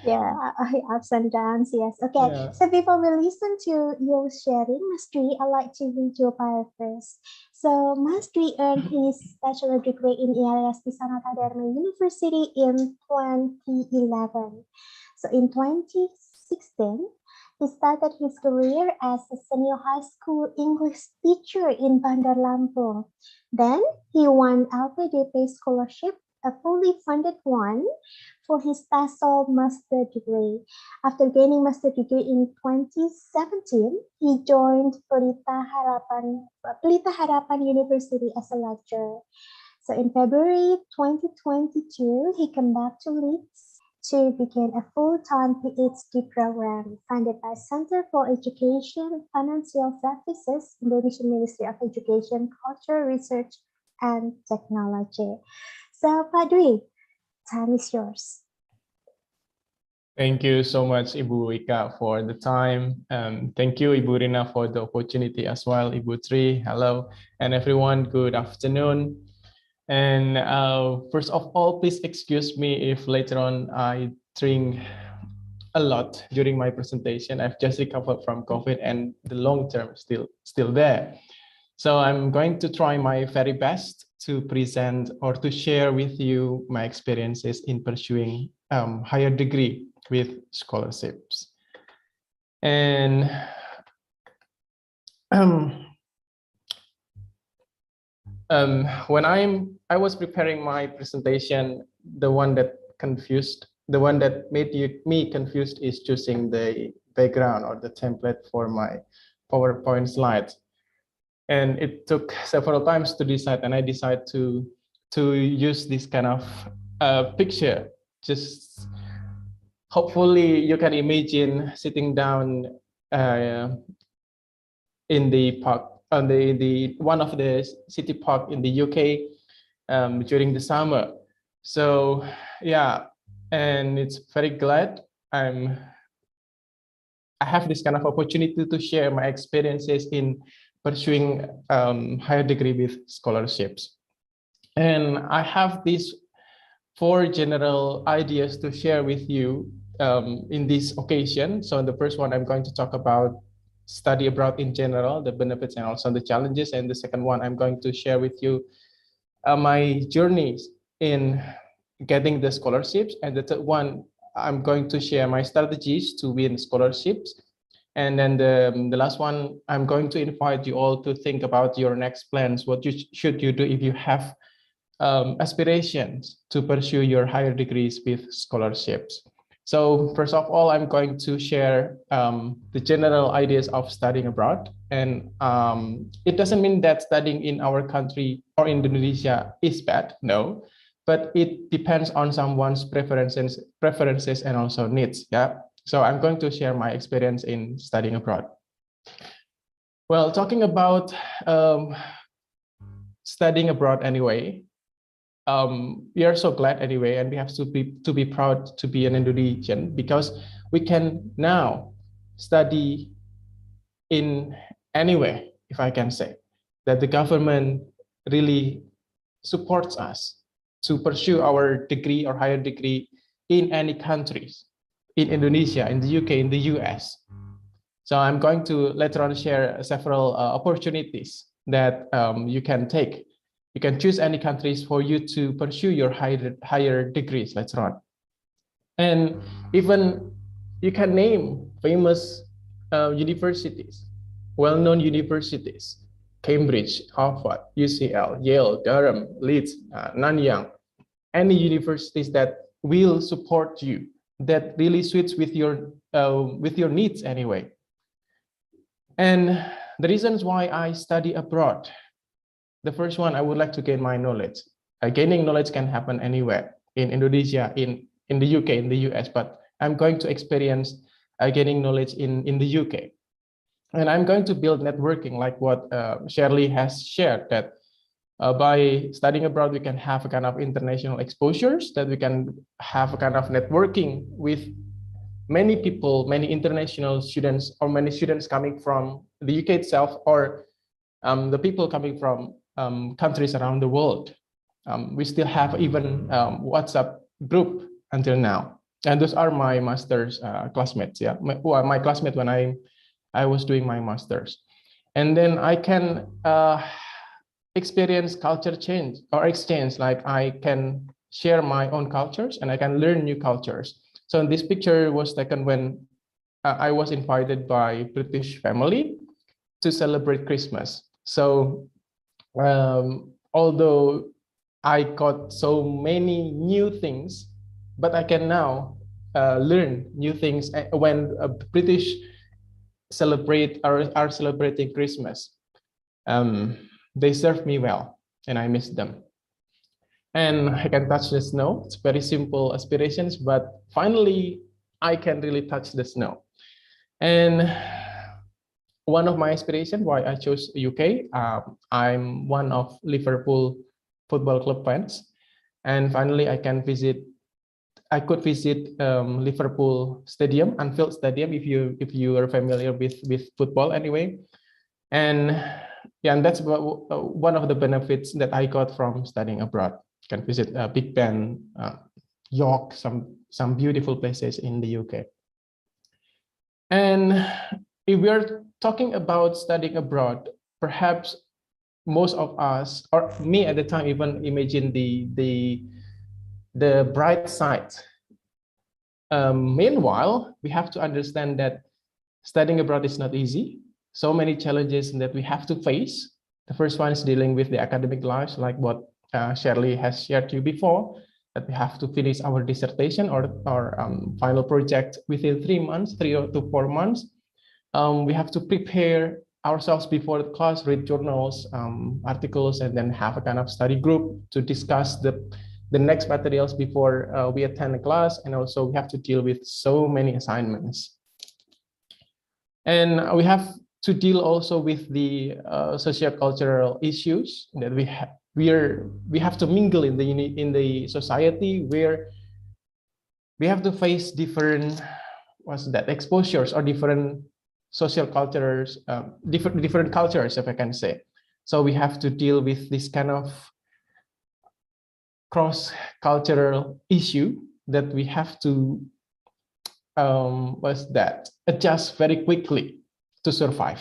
Yeah, ups and downs, yes. Okay, Yeah. so before we listen to your sharing, Mastri, I'd like to read your bio first. So Mastri earned his bachelor degree in IASP Sanata Dharma University in 2011. So in 2016, he started his career as a senior high school English teacher in Bandar Lampung. Then he won LPDP scholarship, a fully funded one, for his TESOL master degree. After gaining master degree in 2017, he joined Pelita Harapan University as a lecturer. So in February 2022, he came back to Leeds to begin a full-time PhD program funded by Center for Education Financial Services, Indonesian Ministry of Education, Culture, Research, and Technology. So, Pak Dwi, time is yours. Thank you so much, Ibu Ika, for the time. Thank you, Ibu Rina, for the opportunity as well. Ibu Tri, hello, and everyone, good afternoon. And first of all, please excuse me if later on I drink a lot during my presentation. I've just recovered from COVID, and the long term still there. So I'm going to try my very best to present or to share with you my experiences in pursuing higher degree with scholarships. And when I was preparing my presentation, the one that made me confused is choosing the background or the template for my PowerPoint slides. And it took several times to decide, and I decided to use this kind of picture. Just hopefully you can imagine sitting down in the park on the one of the city park in the UK during the summer. So yeah, and it's very glad I have this kind of opportunity to share my experiences in pursuing higher degree with scholarships. And I have these 4 general ideas to share with you in this occasion. So the first one, I'm going to talk about study abroad in general, the benefits and also the challenges. And the second one, I'm going to share with you my journeys in getting the scholarships. And the third one, I'm going to share my strategies to win scholarships. And then the last one, I'm going to invite you all to think about your next plans. What should you do if you have aspirations to pursue your higher degrees with scholarships? So first of all, I'm going to share the general ideas of studying abroad. And it doesn't mean that studying in our country or in Indonesia is bad, no, but it depends on someone's preferences and also needs, yeah. So I'm going to share my experience in studying abroad. Well, talking about studying abroad anyway, we are so glad anyway, and we have to be proud to be an Indonesian, because we can now study in anywhere, if I can say, that the government really supports us to pursue our degree or higher degree in any countries, in Indonesia, in the UK, in the US. So I'm going to later on share several opportunities that you can take. You can choose any countries for you to pursue your higher degrees later on. And even you can name famous universities, well-known universities: Cambridge, Harvard, UCL, Yale, Durham, Leeds, Nanyang, any universities that will support you, that really suits with your needs anyway. And the reasons why I study abroad: the first one, I would like to gain my knowledge. Gaining knowledge can happen anywhere, in Indonesia, in the UK, in the US, but I'm going to experience gaining knowledge in the UK. And I'm going to build networking, like what Shirley has shared, that by studying abroad, we can have a kind of international exposures, that we can have a kind of networking with many people, many international students, or many students coming from the UK itself, or the people coming from countries around the world. We still have even WhatsApp group until now. And those are my master's classmates, yeah, my classmate when I was doing my master's. And then I can experience culture change or exchange, like I can share my own cultures and I can learn new cultures. So this picture was taken when I was invited by British family to celebrate Christmas. So although I got so many new things, but I can now learn new things when British are celebrating Christmas. They serve me well, and I miss them. And I can touch the snow. It's very simple aspirations, but finally I can really touch the snow. And one of my aspirations why I chose UK, I'm one of Liverpool Football Club fans, and finally I could visit Liverpool Stadium, Anfield Stadium, if you are familiar with football anyway. And yeah, and that's one of the benefits that I got from studying abroad. You can visit Big Ben, York, some beautiful places in the UK. And if we are talking about studying abroad, perhaps most of us, or me at the time, even imagine the bright side. Meanwhile, we have to understand that studying abroad is not easy. So many challenges that we have to face. The first one is dealing with the academic lives, like what Shirley has shared to you before, that we have to finish our dissertation or final project within 3 months, 3 to 4 months. We have to prepare ourselves before the class, read journals, articles, and then have a kind of study group to discuss the next materials before we attend the class. And also we have to deal with so many assignments. And we have to deal also with the socio-cultural issues that we have to mingle in the society, where we have to face different exposures or different social cultures, different cultures, if I can say. So we have to deal with this kind of cross-cultural issue that we have to adjust very quickly to survive,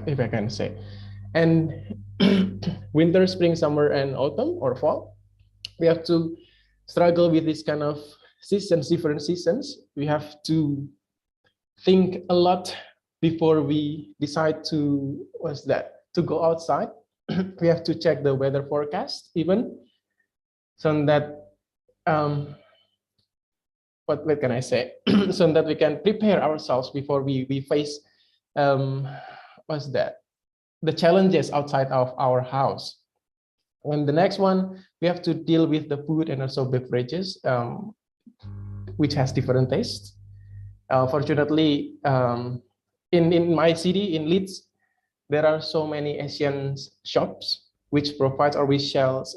if I can say. And winter, spring, summer, and autumn or fall, we have to struggle with this kind of seasons, different seasons. We have to think a lot before we decide to go outside. We have to check the weather forecast even, so that what can I say? So that we can prepare ourselves before we face what's that? The challenges outside of our house. And the next one, we have to deal with the food and also beverages, which has different tastes. Fortunately, in my city, in Leeds, there are so many Asian shops which provides or which sells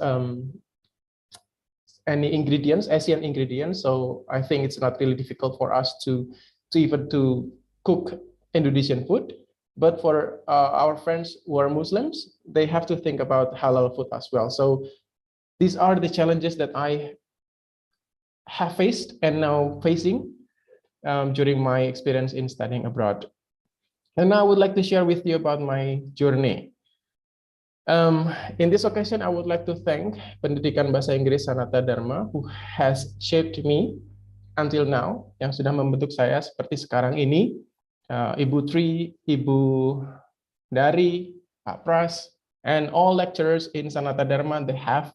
any ingredients, Asian ingredients. So I think it's not really difficult for us to even to cook Indonesian food. But for our friends who are Muslims, they have to think about halal food as well. So these are the challenges that I have faced and now facing during my experience in studying abroad. And now I would like to share with you about my journey. In this occasion, I would like to thank Pendidikan Bahasa Inggris Sanata Dharma who has shaped me until now, yang sudah membentuk saya seperti sekarang ini. Ibu Tri, Ibu Dari, Pak Pras, and all lecturers in Sanata Dharma, they have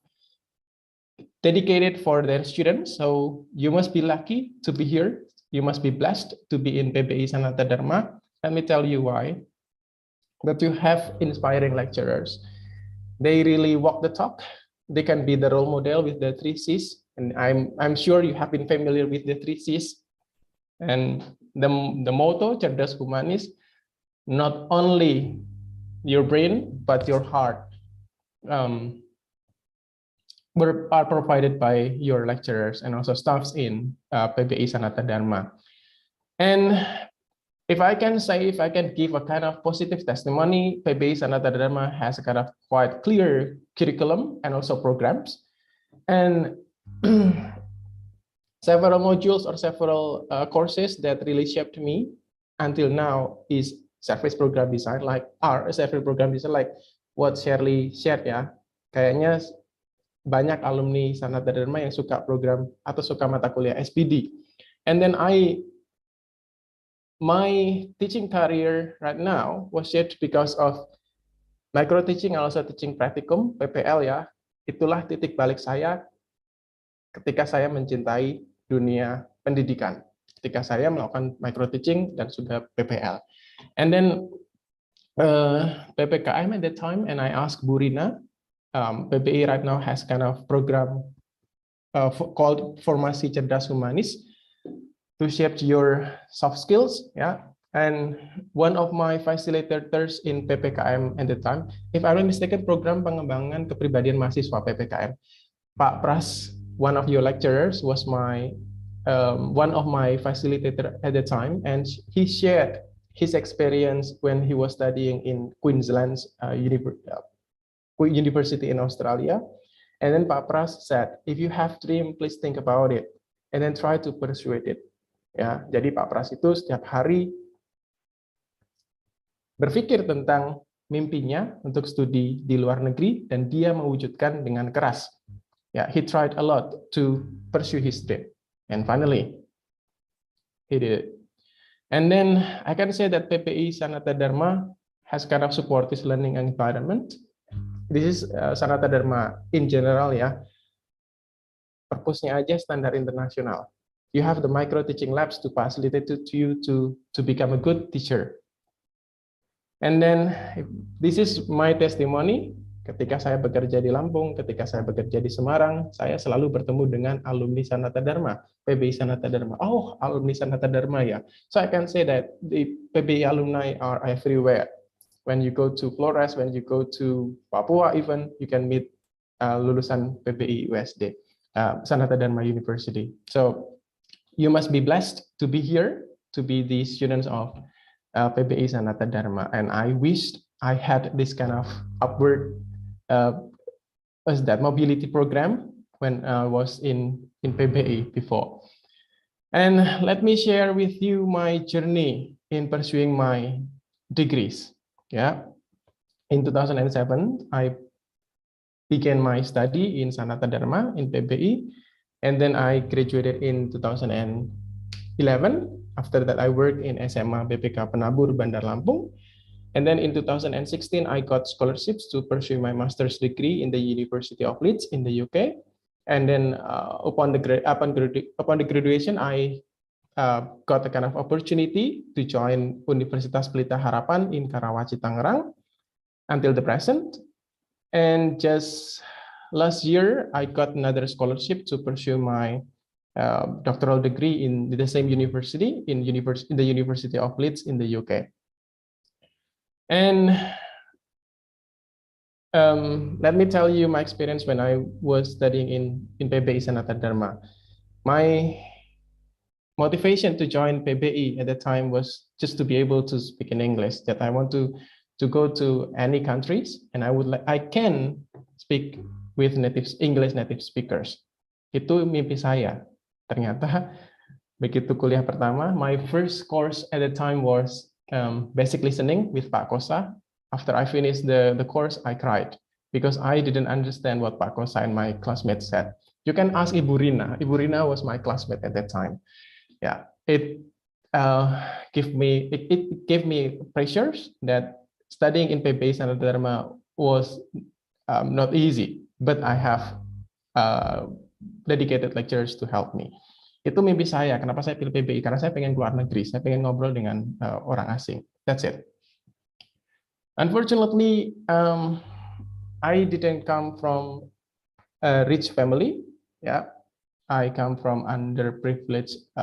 dedicated for their students. So you must be lucky to be here. You must be blessed to be in PBI Sanata Dharma. Let me tell you why. That you have inspiring lecturers. They really walk the talk. They can be the role model with the 3 C's. And I'm sure you have been familiar with the 3 C's. And the motto, Cerdas Humanis, not only your brain, but your heart are provided by your lecturers and also staffs in PBI Sanata Dharma. And if I can give a kind of positive testimony, PBI Sanata Dharma has a kind of quite clear curriculum and also programs. And several modules or several courses that really shaped me until now is service program design, like service program design, like what Shirley shared ya. Kayaknya banyak alumni Sanata Dharma yang suka program atau suka mata kuliah SPD. And then my teaching career right now was shaped because of micro teaching and also teaching practicum, PPL ya. Itulah titik balik saya ketika saya mencintai dunia pendidikan, ketika saya melakukan micro teaching dan juga PPL. And then PPKM at that time, and I asked Bu Rina, PBI right now has kind of program called Formasi Cerdas Humanis to shape your soft skills, yeah. And one of my facilitators in PPKM at the time, if I'm not mistaken, program pengembangan kepribadian mahasiswa PPKM, Pak Pras, one of your lecturers, was one of my facilitator at the time, and he shared his experience when he was studying in Queensland's university in Australia. And then Pak Pras said, if you have dream, please think about it, and then try to pursue it. Ya, jadi Pak Pras itu setiap hari berpikir tentang mimpinya untuk studi di luar negeri dan dia mewujudkan dengan keras. Yeah, he tried a lot to pursue his dream, and finally, he did it. And then I can say that PPI Sanata Dharma has kind of support this learning environment. This is Sanata Dharma in general ya. Purpose-nya aja standar internasional. You have the micro teaching labs to facilitate to you to become a good teacher. And then this is my testimony. Ketika saya bekerja di Lampung, ketika saya bekerja di Semarang, saya selalu bertemu dengan alumni Sanata Dharma, PBI Sanata Dharma. Oh, alumni Sanata Dharma ya. So I can say that the PBI alumni are everywhere. When you go to Flores, when you go to Papua even, you can meet lulusan PBI USD, Sanata Dharma University. So you must be blessed to be here, to be the students of PBI Sanata Dharma. And I wished I had this kind of upward mobility program when I was in PBI before. And let me share with you my journey in pursuing my degrees. Yeah, in 2007, I began my study in Sanata Dharma in PBI, and then I graduated in 2011. After that, I worked in SMA BPK Penabur Bandar Lampung. And then in 2016, I got scholarships to pursue my master's degree in the University of Leeds in the UK. And then upon the graduation, I got a kind of opportunity to join Universitas Pelita Harapan in Karawaci, Tangerang until the present. And just last year, I got another scholarship to pursue my doctoral degree in the same university, in the University of Leeds in the UK. And let me tell you my experience when I was studying in PBI Sanata Dharma. My motivation to join PBI at the time was just to be able to speak in English, that I want to go to any countries and I can speak with English native speakers. Itu mimpi saya. Ternyata begitu kuliah pertama, my first course at the time was basic listening with Pak Kosa. After I finished the course, I cried because I didn't understand what Pak Kosa and my classmates said. You can ask Ibu Rina. Ibu Rina was my classmate at that time. Yeah, it gave me pressures that studying in PBI Sanata Dharma was not easy, but I have dedicated lecturers to help me. Itu mimpi saya. Kenapa saya pilih PBI? Karena saya pengen keluar negeri, saya pengen ngobrol dengan orang asing. That's it. Unfortunately, I didn't come from a rich family. Yeah, I come from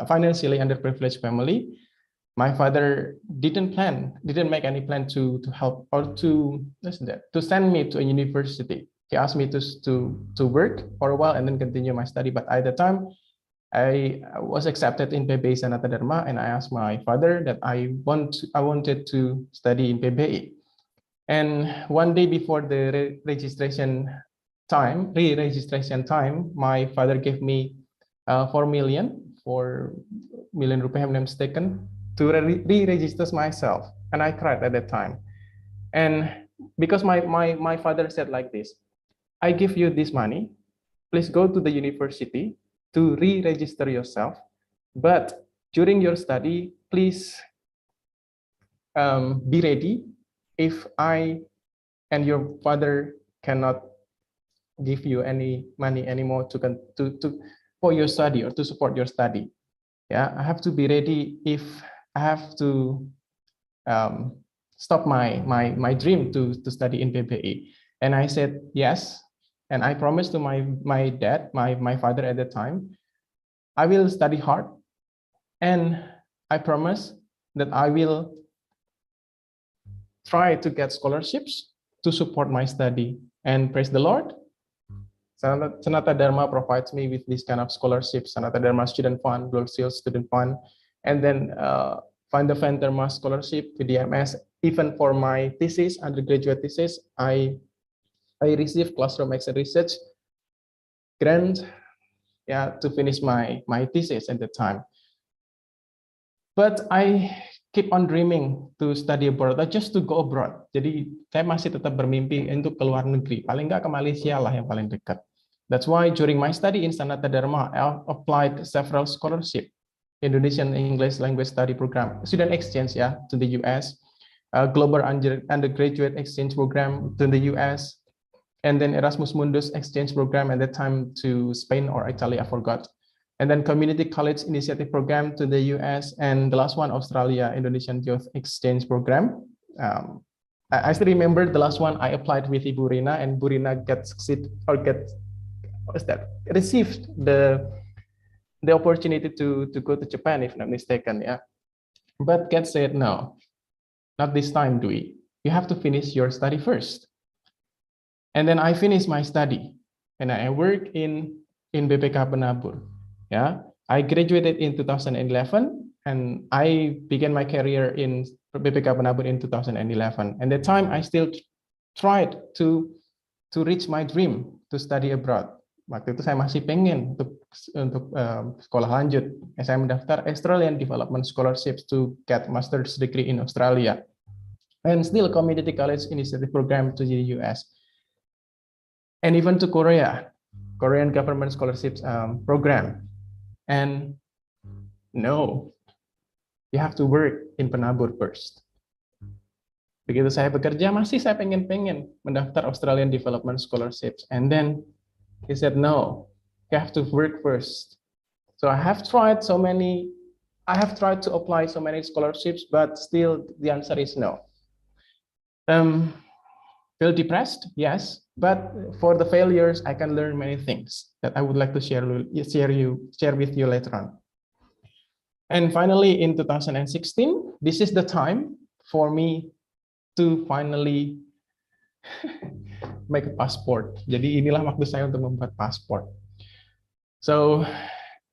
financially underprivileged family. My father didn't make any plan to help or to send me to a university. He asked me to work for a while and then continue my study. But at the time, I was accepted in PBI Sanata Dharma, and I asked my father that I wanted to study in PBI. And one day before the re-registration time, my father gave me 4 million rupiah, if I'm not mistaken, to re-register myself, and I cried at that time. And because my father said like this, I give you this money, please go to the university to re-register yourself, but during your study, please be ready. If I and your father cannot give you any money anymore for your study or to support your study, yeah, I have to be ready if I have to stop my dream to study in PBI. And I said yes, and I promised to my father at the time, I will study hard, and I promise that I will try to get scholarships to support my study. And praise the Lord, Sanata Dharma provides me with this kind of scholarships: Sanata Dharma Student Fund, Glory Seal Student Fund, and then Van Dharma Scholarship, VDMS. Even for my thesis, undergraduate thesis, I received Classroom Excel Research grant, yeah, to finish my thesis at the time. But I keep on dreaming to study abroad, just to go abroad. Jadi saya masih tetap bermimpi untuk keluar negeri, paling nggak ke Malaysia lah yang paling dekat. That's why during my study in Sanata Dharma, I applied several scholarship, Indonesian English Language Study Program, student exchange, yeah, to the US, Global Undergraduate Exchange Program to the US, and then Erasmus Mundus Exchange Program at that time to Spain or Italy, I forgot. And then Community College Initiative Program to the US, and the last one, Australia Indonesian Youth Exchange Program. I still remember the last one I applied with Ibu Rina, and Ibu Rina received the opportunity to go to Japan, if not mistaken, yeah. But God said, no, not this time, Dwi. You have to finish your study first. And then I finished my study, and I work in BPK Penabur. Yeah, I graduated in 2011, and I began my career in BPK Penabur in 2011. And at the time, I still tried to reach my dream to study abroad. Waktu itu saya masih pengen untuk sekolah lanjut. Saya mendaftar Australian Development Scholarships to get master's degree in Australia, and still Community College Initiative Program to the US, and even to Korean Government Scholarships Program. And no, you have to work in Penabur first. Begitu saya bekerja, masih saya pengen mendaftar Australian Development Scholarships. And then he said, no, you have to work first. So I have tried to apply so many scholarships, but still the answer is no. Feel depressed? Yes, but for the failures, I can learn many things that I would like to share with you later on. And finally, in 2016, this is the time for me to finally make a passport. Jadi inilah waktu saya untuk membuat paspor. So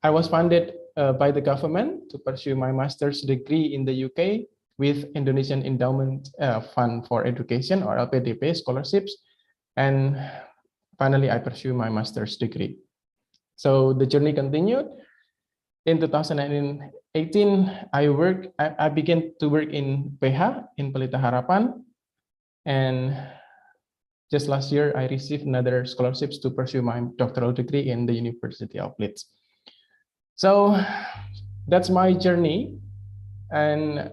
I was funded by the government to pursue my master's degree in the UK with Indonesian Endowment Fund for Education, or LPDP scholarships. And finally, I pursue my master's degree. So the journey continued. In 2018, I began to work in PH, in Pelita Harapan. And just last year, I received another scholarships to pursue my doctoral degree in the University of Leeds. So that's my journey. And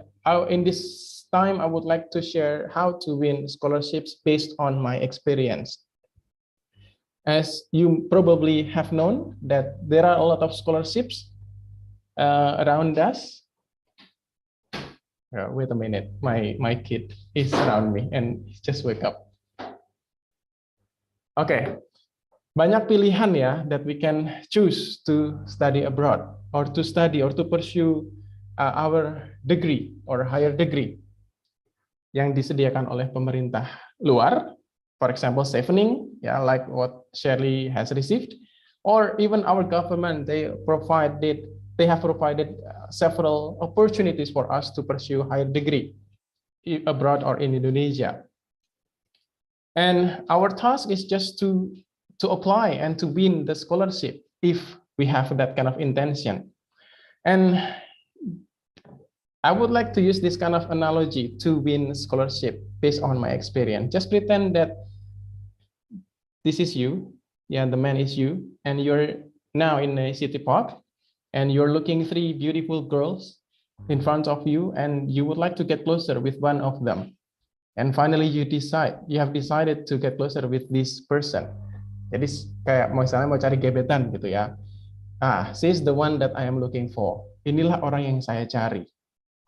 in this time, I would like to share how to win scholarships based on my experience. As you probably have known that there are a lot of scholarships around us. Wait a minute, my kid is around me and he just wake up. Okay, banyak pilihan ya that we can choose to study abroad or to pursue our degree or higher degree yang disediakan oleh pemerintah luar, for example Chevening, like what Shirley has received, or even our government, they have provided several opportunities for us to pursue higher degree abroad or in Indonesia. And our task is just to apply and to win the scholarship if we have that kind of intention. And I would like to use this kind of analogy to win scholarship based on my experience. Just pretend that this is you, the man is you, and you're now in a city park, and you're looking 3 beautiful girls in front of you, and you would like to get closer with one of them. And finally you have decided to get closer with this person. Jadi kayak misalnya mau cari gebetan gitu ya. She's the one that I am looking for. Inilah orang yang saya cari.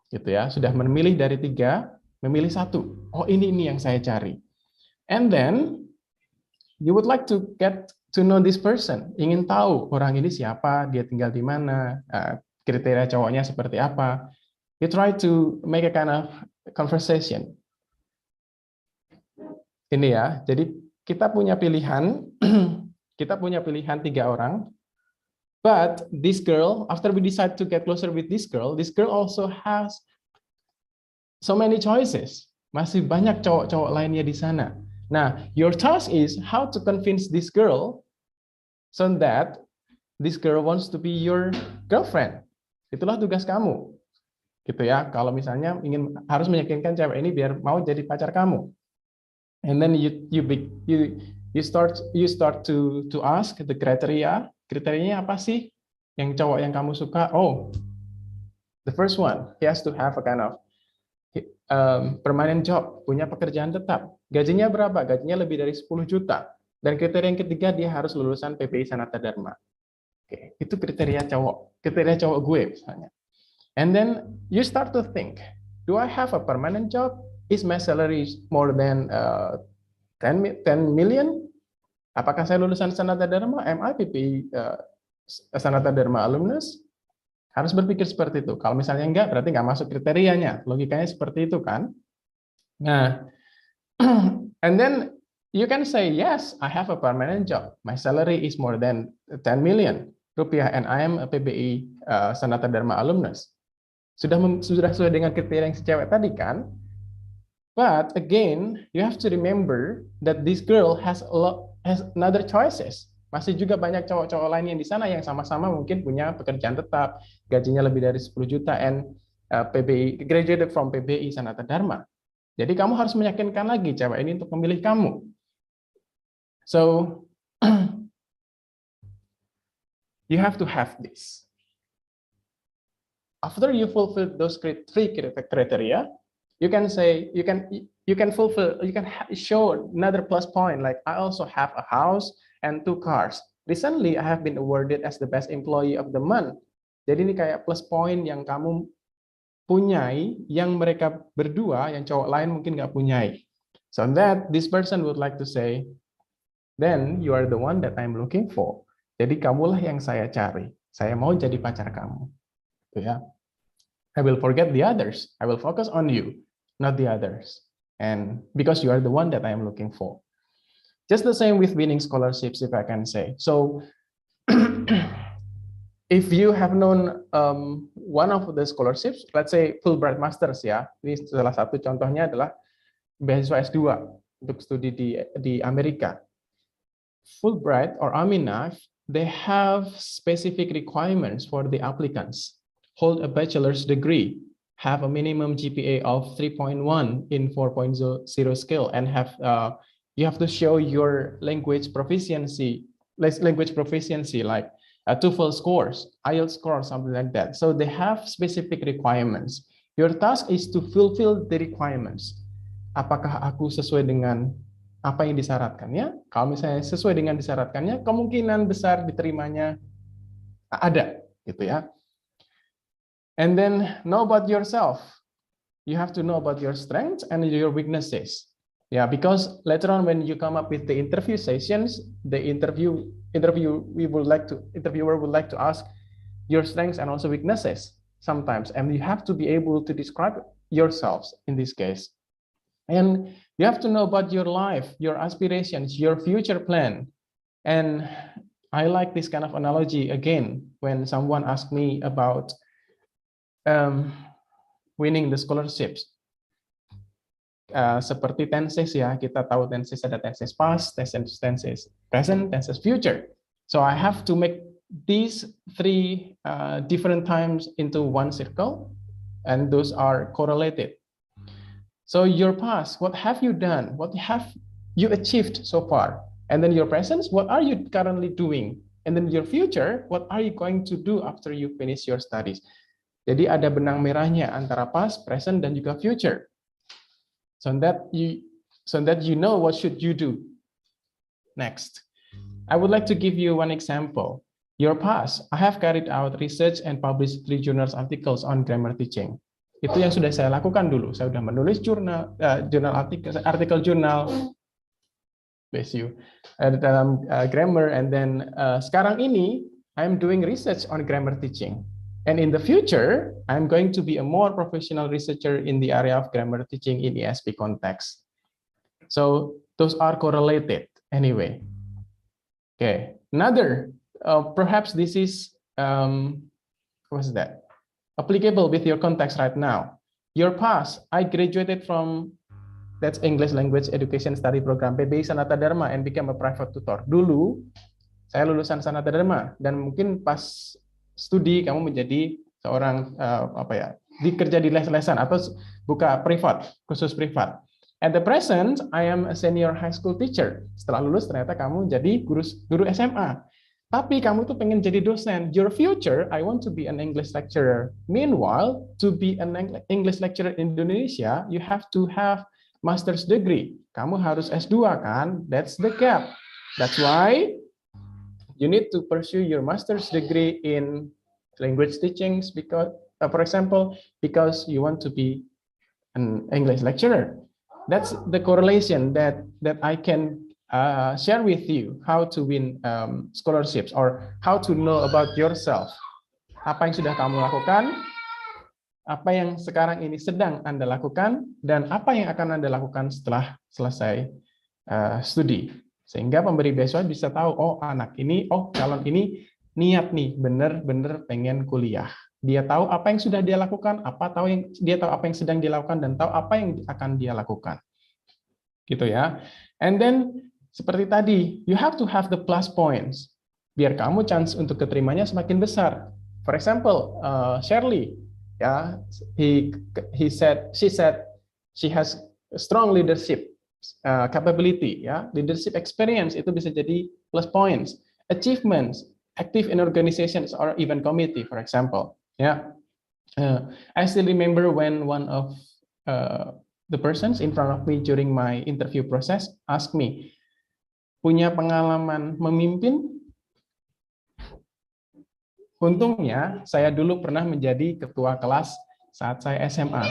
Gitu ya, sudah memilih dari 3, memilih 1. Oh, ini yang saya cari. And then you would like to get to know this person. Ingin tahu orang ini siapa, dia tinggal di mana, kriteria cowoknya seperti apa. You try to make a kind of conversation. Ini ya, jadi kita punya pilihan 3 orang. But this girl, after we decide to get closer with this girl also has so many choices. Masih banyak cowok-cowok lainnya di sana. Nah, your task is how to convince this girl so that this girl wants to be your girlfriend. Itulah tugas kamu. Gitu ya. Kalau misalnya harus meyakinkan cewek ini biar mau jadi pacar kamu. And then you start to ask the criteria. Kriterianya apa sih yang cowok yang kamu suka? Oh, the first one, he has to have a kind of permanent job, punya pekerjaan tetap. Gajinya berapa? Gajinya lebih dari 10 juta. Dan kriteria yang ketiga, dia harus lulusan PBI Sanata Dharma. Oke, itu kriteria cowok gue misalnya. And then you start to think, do I have a permanent job? Is my salary more than 10 million? Apakah saya lulusan Sanata Dharma? Am I PPI Sanata Dharma alumnus? Harus berpikir seperti itu. Kalau misalnya enggak, berarti enggak masuk kriterianya. Logikanya seperti itu kan? Nah, and then you can say, yes, I have a permanent job. My salary is more than 10 million rupiah, and I am a PBI Sanata Dharma alumnus. Sudah sesuai dengan kriteria yang si cewek tadi kan? But again, you have to remember that this girl has another choices. Masih juga banyak cowok-cowok lain yang di sana yang sama-sama mungkin punya pekerjaan tetap, gajinya lebih dari 10 juta, and PBI, graduated from PBI Sanata Dharma. Jadi kamu harus meyakinkan lagi cewek ini untuk memilih kamu. So you have to have this. After you fulfill those 3 criteria, you can say you can show another plus point, like I also have a house and 2 cars. recently I have been awarded as the best employee of the month. Jadi ini kayak plus point yang kamu punyai, yang mereka berdua, yang cowok lain mungkin nggak punyai. So that this person would like to say, then you are the one that I'm looking for. Jadi kamulah yang saya cari. Saya mau jadi pacar kamu. Gitu ya. I will forget the others. I will focus on you, not the others. And because you are the one that I am looking for. Just the same with winning scholarships, if I can say. So if you have known one of the scholarships, let's say Fulbright Masters ya, ini salah satu contohnya adalah beasiswa S2 untuk studi di Amerika. Fulbright or Aminaf, they have specific requirements for the applicants. Hold a bachelor's degree, have a minimum GPA of 3.1 in 4.0 scale, and have you have to show your language proficiency like TOEFL scores, IELTS scores, something like that. So they have specific requirements. Your task is to fulfill the requirements. Apakah aku sesuai dengan apa yang disyaratkannya? Kalau misalnya sesuai dengan disyaratkannya, kemungkinan besar diterimanya ada, gitu ya. And then know about yourself. You have to know about your strengths and your weaknesses. Yeah, because later on when you come up with the interview sessions, the interviewer would like to ask your strengths and also weaknesses sometimes, and you have to be able to describe yourselves in this case. And you have to know about your life, your aspirations, your future plan. And I like this kind of analogy again when someone asked me about winning the scholarships. Seperti tenses ya, kita tahu tenses ada tenses past, tenses present, tenses future. So I have to make these three different times into one circle, and those are correlated. So your past, what have you done? What have you achieved so far? And then your present, what are you currently doing? And then your future, what are you going to do after you finish your studies? Jadi ada benang merahnya antara past, present, dan juga future. So that you know what should you do next. I would like to give you one example. Your past, I have carried out research and published 3 journal articles on grammar teaching. Itu yang sudah saya lakukan dulu. Saya sudah menulis artikel jurnal, bless you, dalam grammar, and then sekarang ini I'm doing research on grammar teaching. And in the future, I'm going to be a more professional researcher in the area of grammar teaching in ESP context. So those are correlated anyway. Okay, another, perhaps this is, what's that? Applicable with your context right now. Your past, I graduated from, that's English Language Education Study Program, PBI Sanata Dharma, and became a private tutor. Dulu, saya lulusan Sanata Dharma, dan mungkin pas studi kamu menjadi seorang dikerja di les-lesan atau buka privat, khusus privat. At the present, I am a senior high school teacher. Setelah lulus ternyata kamu jadi guru SMA. Tapi kamu tuh pengen jadi dosen. Your future, I want to be an English lecturer. Meanwhile, to be an English lecturer in Indonesia, you have to have master's degree. Kamu harus S2 kan? That's the gap. That's why you need to pursue your master's degree in language teachings because, for example, because you want to be an English lecturer. That's the correlation that I can share with you how to win scholarships or how to know about yourself. Apa yang sudah kamu lakukan, apa yang sekarang ini sedang Anda lakukan, dan apa yang akan Anda lakukan setelah selesai studi. Sehingga pemberi beasiswa bisa tahu, oh anak ini, oh calon ini niat nih, bener-bener pengen kuliah. Dia tahu apa yang sudah dia lakukan, dia tahu apa yang sedang dilakukan, dan tahu apa yang akan dia lakukan. Gitu ya. And then, seperti tadi, you have to have the plus points. Biar kamu chance untuk keterimanya semakin besar. For example, Shirley, ya, she said she has strong leadership capability, ya, leadership experience itu bisa jadi plus points, achievements, active in organizations or even committee, for example, ya. I still remember when one of the persons in front of me during my interview process asked me, punya pengalaman memimpin untungnya saya dulu pernah menjadi ketua kelas saat saya SMA.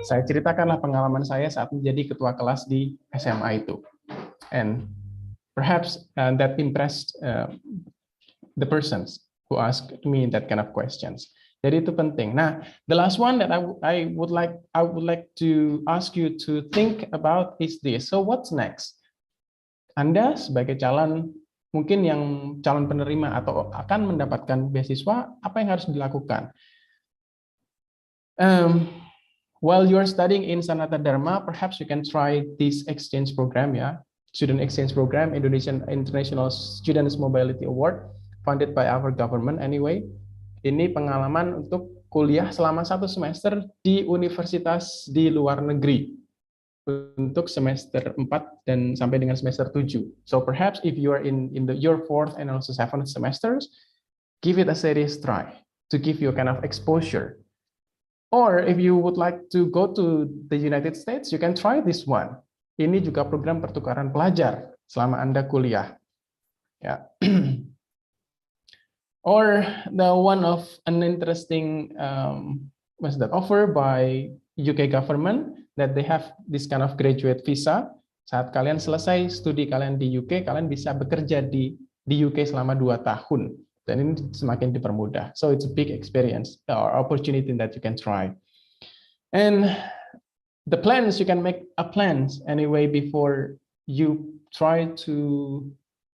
Saya ceritakanlah pengalaman saya saat menjadi ketua kelas di SMA itu. And perhaps that impressed the persons who asked me that kind of questions. Jadi itu penting. Nah, the last one that I would like to ask you to think about is this. So what's next? Anda sebagai mungkin yang calon penerima atau akan mendapatkan beasiswa, apa yang harus dilakukan? While you are studying in Sanata Dharma, perhaps you can try this exchange program, ya, student exchange program, Indonesian International Students Mobility Award, funded by our government anyway. Ini pengalaman untuk kuliah selama 1 semester di universitas di luar negeri untuk semester 4 dan sampai dengan semester 7. So perhaps if you are in your 4th and also 7th semesters, give it a serious try to give you a kind of exposure. Or if you would like to go to the United States, you can try this one. Ini juga program pertukaran pelajar selama Anda kuliah. Ya. Or the one of an interesting offer by UK government that they have this kind of graduate visa. Saat kalian selesai studi kalian di UK, kalian bisa bekerja di UK selama 2 tahun. Dan ini semakin dipermudah. So it's a big experience or opportunity that you can try. And the plans, you can make a plans anyway before you try to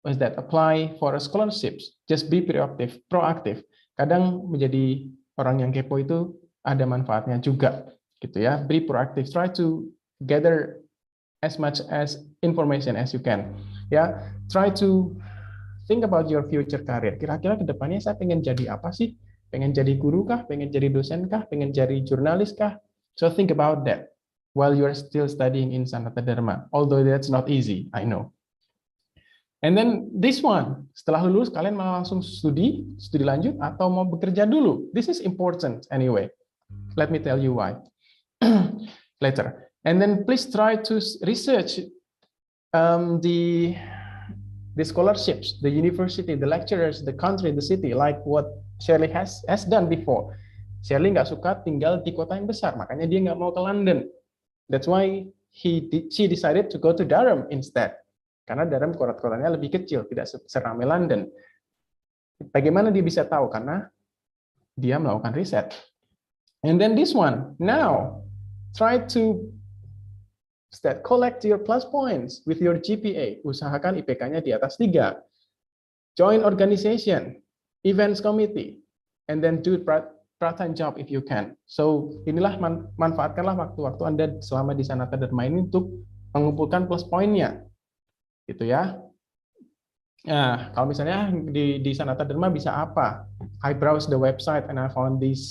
apply for a scholarships. Just be proactive. Kadang menjadi orang yang kepo itu ada manfaatnya juga, gitu ya. Be proactive. Try to gather as much as information as you can. Ya, try to think about your future career. Kira-kira ke depannya saya pengen jadi apa sih? Pengen jadi guru kah? Pengen jadi dosen kah? Pengen jadi jurnalis kah? So think about that while you are still studying in Sanata Dharma. Although that's not easy, I know. And then this one, setelah lulus kalian mau langsung studi lanjut atau mau bekerja dulu? This is important anyway. Let me tell you why later. And then please try to research the scholarships, the university, the lecturers, the country, the city, like what Shirley has done before. Shirley nggak suka tinggal di kota yang besar, makanya dia nggak mau ke London. That's why she decided to go to Durham instead. Karena Durham kota-kotanya lebih kecil, tidak seramai London. Bagaimana dia bisa tahu? Karena dia melakukan riset. And then this one, now try to collect your plus points with your GPA. Usahakan IPK-nya di atas 3. Join organization, events committee, and then do part-time job if you can. So inilah manfaatkanlah waktu-waktu Anda selama di Sanata Dharma ini untuk mengumpulkan plus poinnya, gitu ya. Nah, kalau misalnya di Sanata Dharma bisa apa? I browse the website and I found these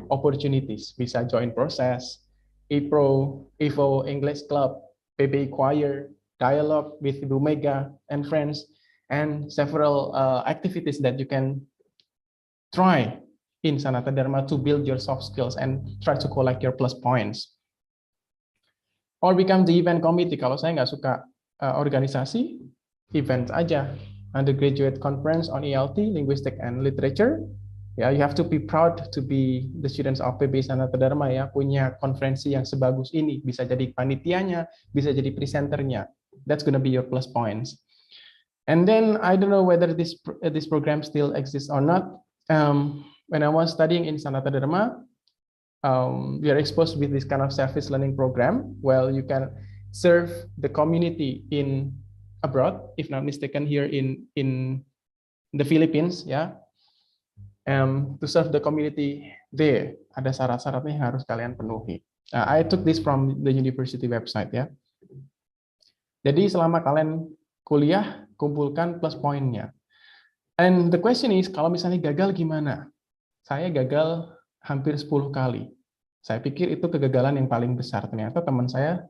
opportunities. Bisa join proses, IPRO, IFO, English Club, PBI Choir, dialogue with Ibu Mega and friends, and several activities that you can try in Sanata Dharma to build your soft skills and try to collect your plus points. Or become the event committee. Kalau saya nggak suka organisasi, event aja. Undergraduate Conference on ELT, Linguistic and Literature. Ya, you have to be proud to be the students of PBI Sanata Dharma ya, punya konferensi yang sebagus ini, bisa jadi panitianya, bisa jadi presenternya. That's gonna be your plus points. And then I don't know whether this program still exists or not. When I was studying in Sanata Dharma, we are exposed with this kind of service learning program. Well, you can serve the community in abroad, if not mistaken, here in the Philippines, ya. To serve the community there, ada syarat-syaratnya yang harus kalian penuhi. I took this from the university website ya. Jadi selama kalian kuliah, kumpulkan plus poinnya. And the question is, kalau misalnya gagal gimana? Saya gagal hampir 10 kali. Saya pikir itu kegagalan yang paling besar. Ternyata teman saya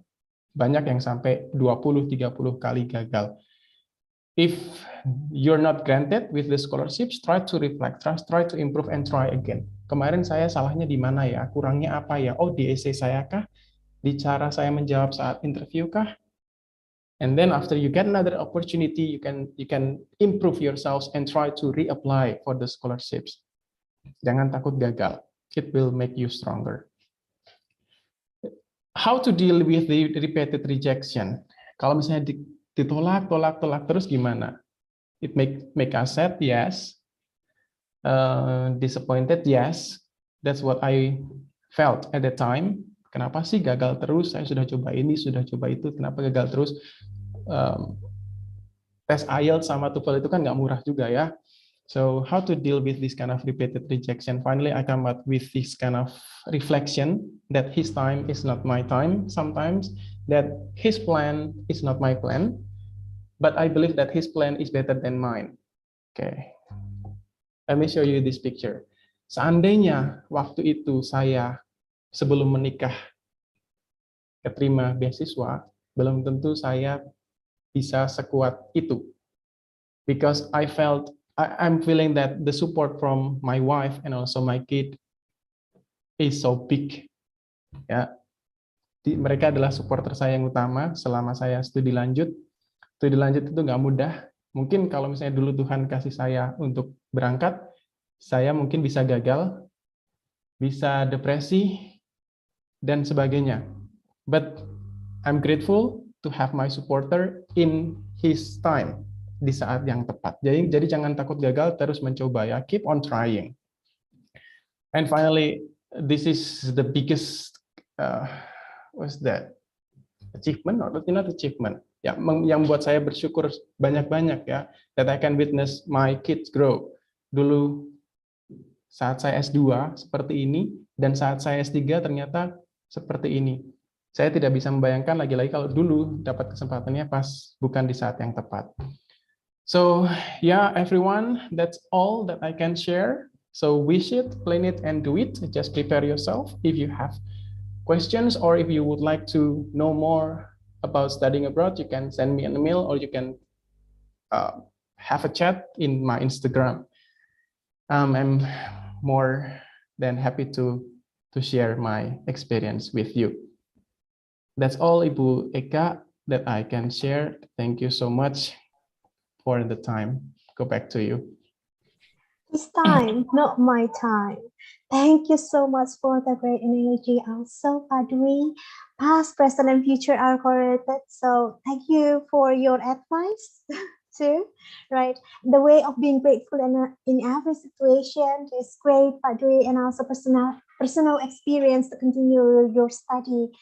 banyak yang sampai 20-30 kali gagal. If you're not granted with the scholarships, try to reflect, try to improve and try again. Kemarin saya salahnya di mana ya? Kurangnya apa ya? Oh, di essay saya kah? Di cara saya menjawab saat interview kah? And then after you get another opportunity, you can improve yourselves and try to reapply for the scholarships. Jangan takut gagal. It will make you stronger. How to deal with the repeated rejection? Kalau misalnya ditolak terus gimana? It make us sad, yes. Disappointed, yes. That's what I felt at the time. Kenapa sih gagal terus? Saya sudah coba ini, sudah coba itu, kenapa gagal terus? Tes IELTS sama TOEFL itu kan nggak murah juga ya. So how to deal with this kind of repeated rejection? Finally, I come up with this kind of reflection that his time is not my time sometimes, that his plan is not my plan, but I believe that his plan is better than mine. Okay. Let me show you this picture. Seandainya waktu itu saya sebelum menikah keterima beasiswa, belum tentu saya bisa sekuat itu. Because I'm feeling that the support from my wife and also my kid is so big. Ya, mereka adalah supporter saya yang utama selama saya studi lanjut. Studi lanjut itu nggak mudah. Mungkin kalau misalnya dulu Tuhan kasih saya untuk berangkat, saya mungkin bisa gagal, bisa depresi, dan sebagainya. But I'm grateful to have my supporter in his time, di saat yang tepat. Jadi jangan takut gagal, terus mencoba ya. Keep on trying. And finally, this is the biggest what's that? Achievement or not achievement? Ya, yang buat saya bersyukur banyak-banyak ya, that I can witness my kids grow. Dulu saat saya S2 seperti ini, dan saat saya S3 ternyata seperti ini. Saya tidak bisa membayangkan lagi-lagi kalau dulu dapat kesempatannya pas bukan di saat yang tepat. So yeah, everyone, that's all that I can share. So wish it, plan it, and do it. Just prepare yourself. If you have questions or if you would like to know more about studying abroad, you can send me an email or you can have a chat in my Instagram. I'm more than happy to share my experience with you. That's all, Ibu Eka, that I can share. Thank you so much for the time. Go back to you. His time, not my time. Thank you so much for the great analogy. Also, Padri, past, present, and future are correlated. So thank you for your advice too. Right, the way of being grateful in every situation is great, Padri, and also personal experience to continue your study.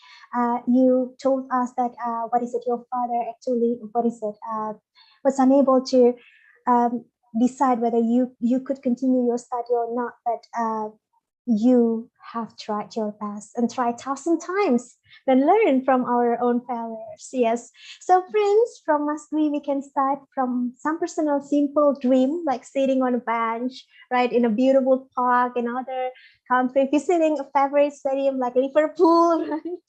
You told us that your father actually was unable to decide whether you could continue your study or not, but you have tried your best and tried 1,000 times, then learn from our own failures. Yes. So friends, from Masdui, we can start from some personal simple dream, like sitting on a bench, right, in a beautiful park in other country, visiting a favorite stadium like Liverpool, right?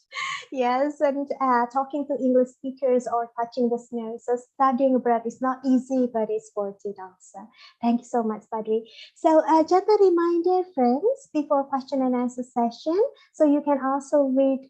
Yes, and talking to English speakers or touching the snow. So studying abroad is not easy, but it's worth it also. Thank you so much, Padri. So just a reminder, friends, before question and answer session, so you can also read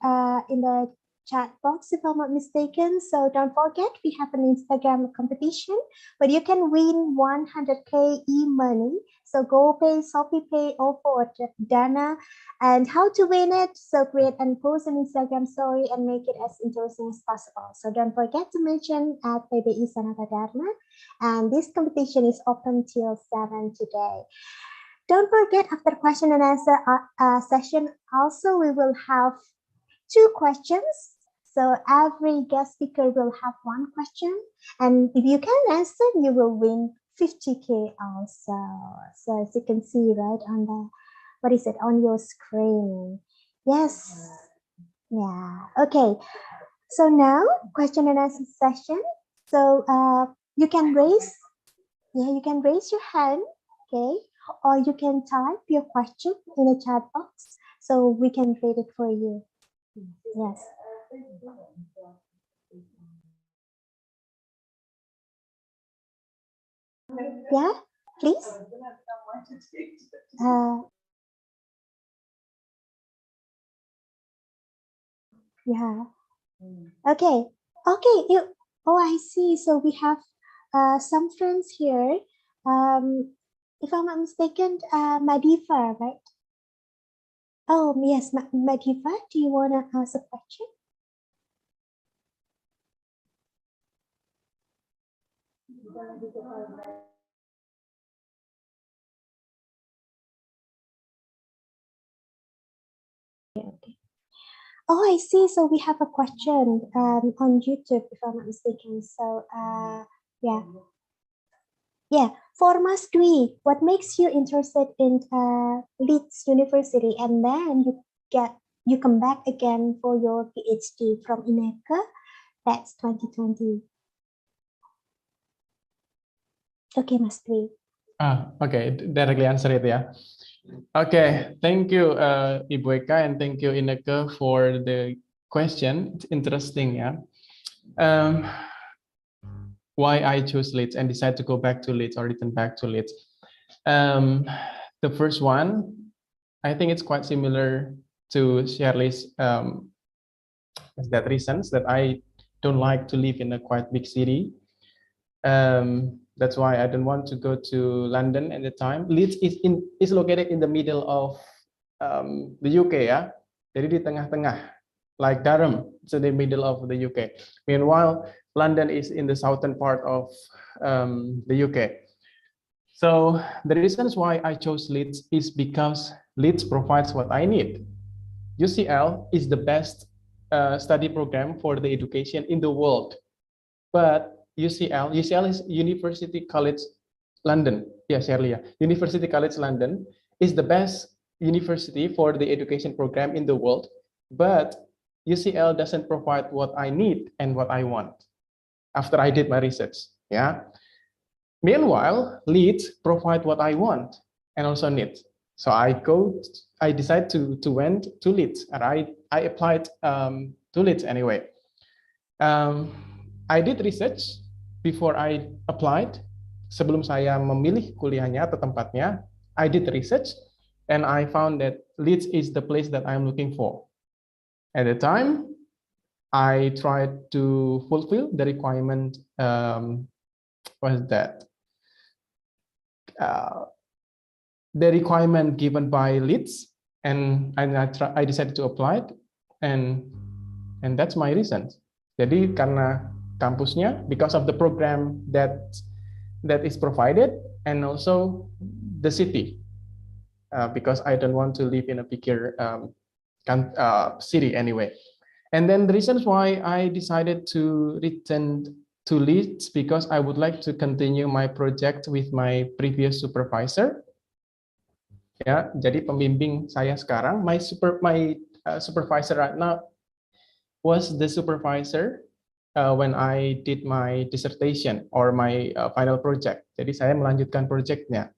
in the chat box if I'm not mistaken. So don't forget, we have an Instagram competition where you can win 100K e-money. So GoPay, ShopeePay, OVO, or Dana. And how to win it? So create and post an Instagram story and make it as interesting as possible. So don't forget to mention at PBI Sanata Dharma. And this competition is open till 7 today. Don't forget, after question and answer session, also we will have 2 questions. So every guest speaker will have 1 question. And if you can answer, you will win 50K also. So as you can see right on the, what is it, on your screen? Yes. Yeah. Okay. So now question and answer session. So you can raise your hand, okay? Or you can type your question in the chat box so we can read it for you. Yes. Yeah, please. Yeah. Okay. Okay. Oh, I see. So we have some friends here. If I'm not mistaken, Madifa, right? Oh, yes, Madifa, do you want to ask a question? Okay. Oh, I see. So we have a question on YouTube, if I'm not mistaken. So, yeah. Yeah, for Mas Dwi, what makes you interested in Leeds University, and then you come back again for your PhD from INECA? That's 2020. Okay, Mas Dwi. Okay, directly answer it, yeah. Okay, thank you, Ibu Eka, and thank you, Ineke, for the question. It's interesting, yeah. Why I chose Leeds and decided to go back to Leeds or return back to Leeds. The first one, I think it's quite similar to Shirley's that reasons that I don't like to live in a quite big city. That's why I don't want to go to London at the time. Leeds is located in the middle of the UK, ya. Jadi di tengah-tengah, like Durham, it's in the middle of the UK. Meanwhile, London is in the southern part of the UK. So the reasons why I chose Leeds is because Leeds provides what I need. UCL is the best study program for the education in the world, but UCL is University College London. Yeah, Shirley. Yeah. University College London is the best university for the education program in the world, but UCL doesn't provide what I need and what I want after I did my research. Yeah. Meanwhile, Leeds provide what I want and also need. So I decide to went to Leeds, and I applied to Leeds anyway. I did research before I applied. Sebelum saya memilih kuliahnya atau tempatnya, I did research and I found that Leeds is the place that I'm looking for. At the time, I tried to fulfill the requirement. What is that? The requirement given by Leeds, and I decided to apply it, and that's my reason. Jadi karena kampusnya, because of the program that is provided, and also the city, because I don't want to live in a bigger city anyway. And then the reasons why I decided to return to Leeds, because I would like to continue my project with my previous supervisor. Ya, jadi pembimbing saya sekarang, my supervisor right now was the supervisor when I did my dissertation or my final project. Jadi saya melanjutkan projectnya.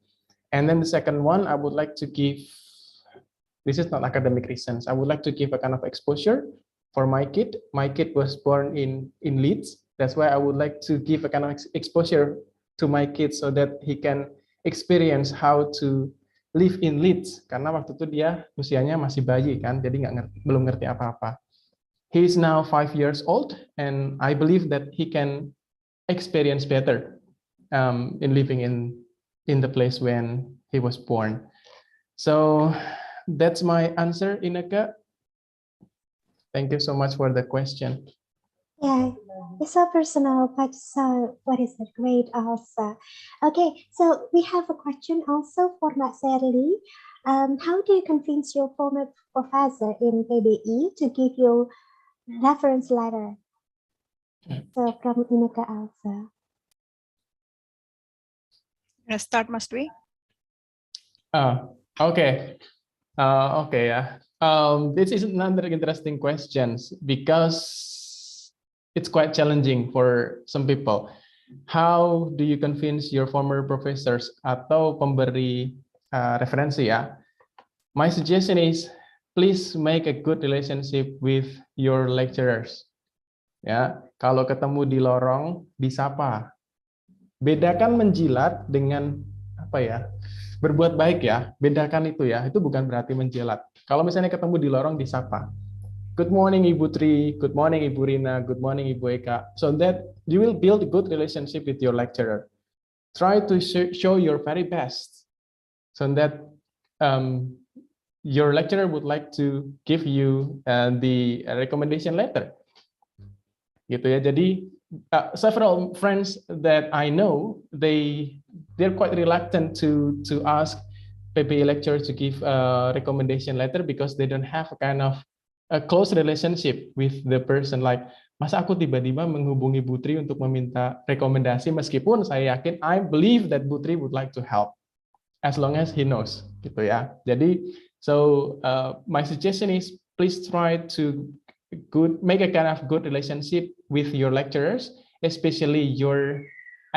And then the second one, I would like to give, this is not academic reasons, I would like to give a kind of exposure for my kid. My kid was born in Leeds. That's why I would like to give a kind of exposure to my kid so that he can experience how to live in Leeds. Karena waktu itu dia usianya masih bayi kan, jadi belum ngerti apa-apa. He is now 5 years old, and I believe that he can experience better in living in the place when he was born. So that's my answer, Ineke. Thank you so much for the question. Yeah, it's so personal, but so what is a great answer. Okay, so we have a question also for Mak Shirley. How do you convince your former professor in PBE to give you reference letter? So from Ineke also. Start, Mas Dwi. Okay. Okay, yeah. This is another interesting question because it's quite challenging for some people. How do you convince your former professors atau pemberi referensi ya? My suggestion is please make a good relationship with your lecturers. Ya, kalau ketemu di lorong disapa. Bedakan menjilat dengan apa ya? Berbuat baik ya. Bedakan itu ya. Itu bukan berarti menjilat. Kalau misalnya ketemu di lorong disapa. good morning, Ibu Tri, good morning, Ibu Rina, good morning, Ibu Eka, so that you will build a good relationship with your lecturer. Try to show your very best so that your lecturer would like to give you the recommendation letter. Gitu ya. Jadi several friends that I know, they're quite reluctant to ask PPE lecturers to give a recommendation letter because they don't have a kind of a close relationship with the person. Like, masa aku tiba-tiba menghubungi Putri untuk meminta rekomendasi, meskipun saya yakin, I believe that Putri would like to help as long as he knows, gitu ya. Jadi, so my suggestion is please try to make a kind of good relationship with your lecturers, especially your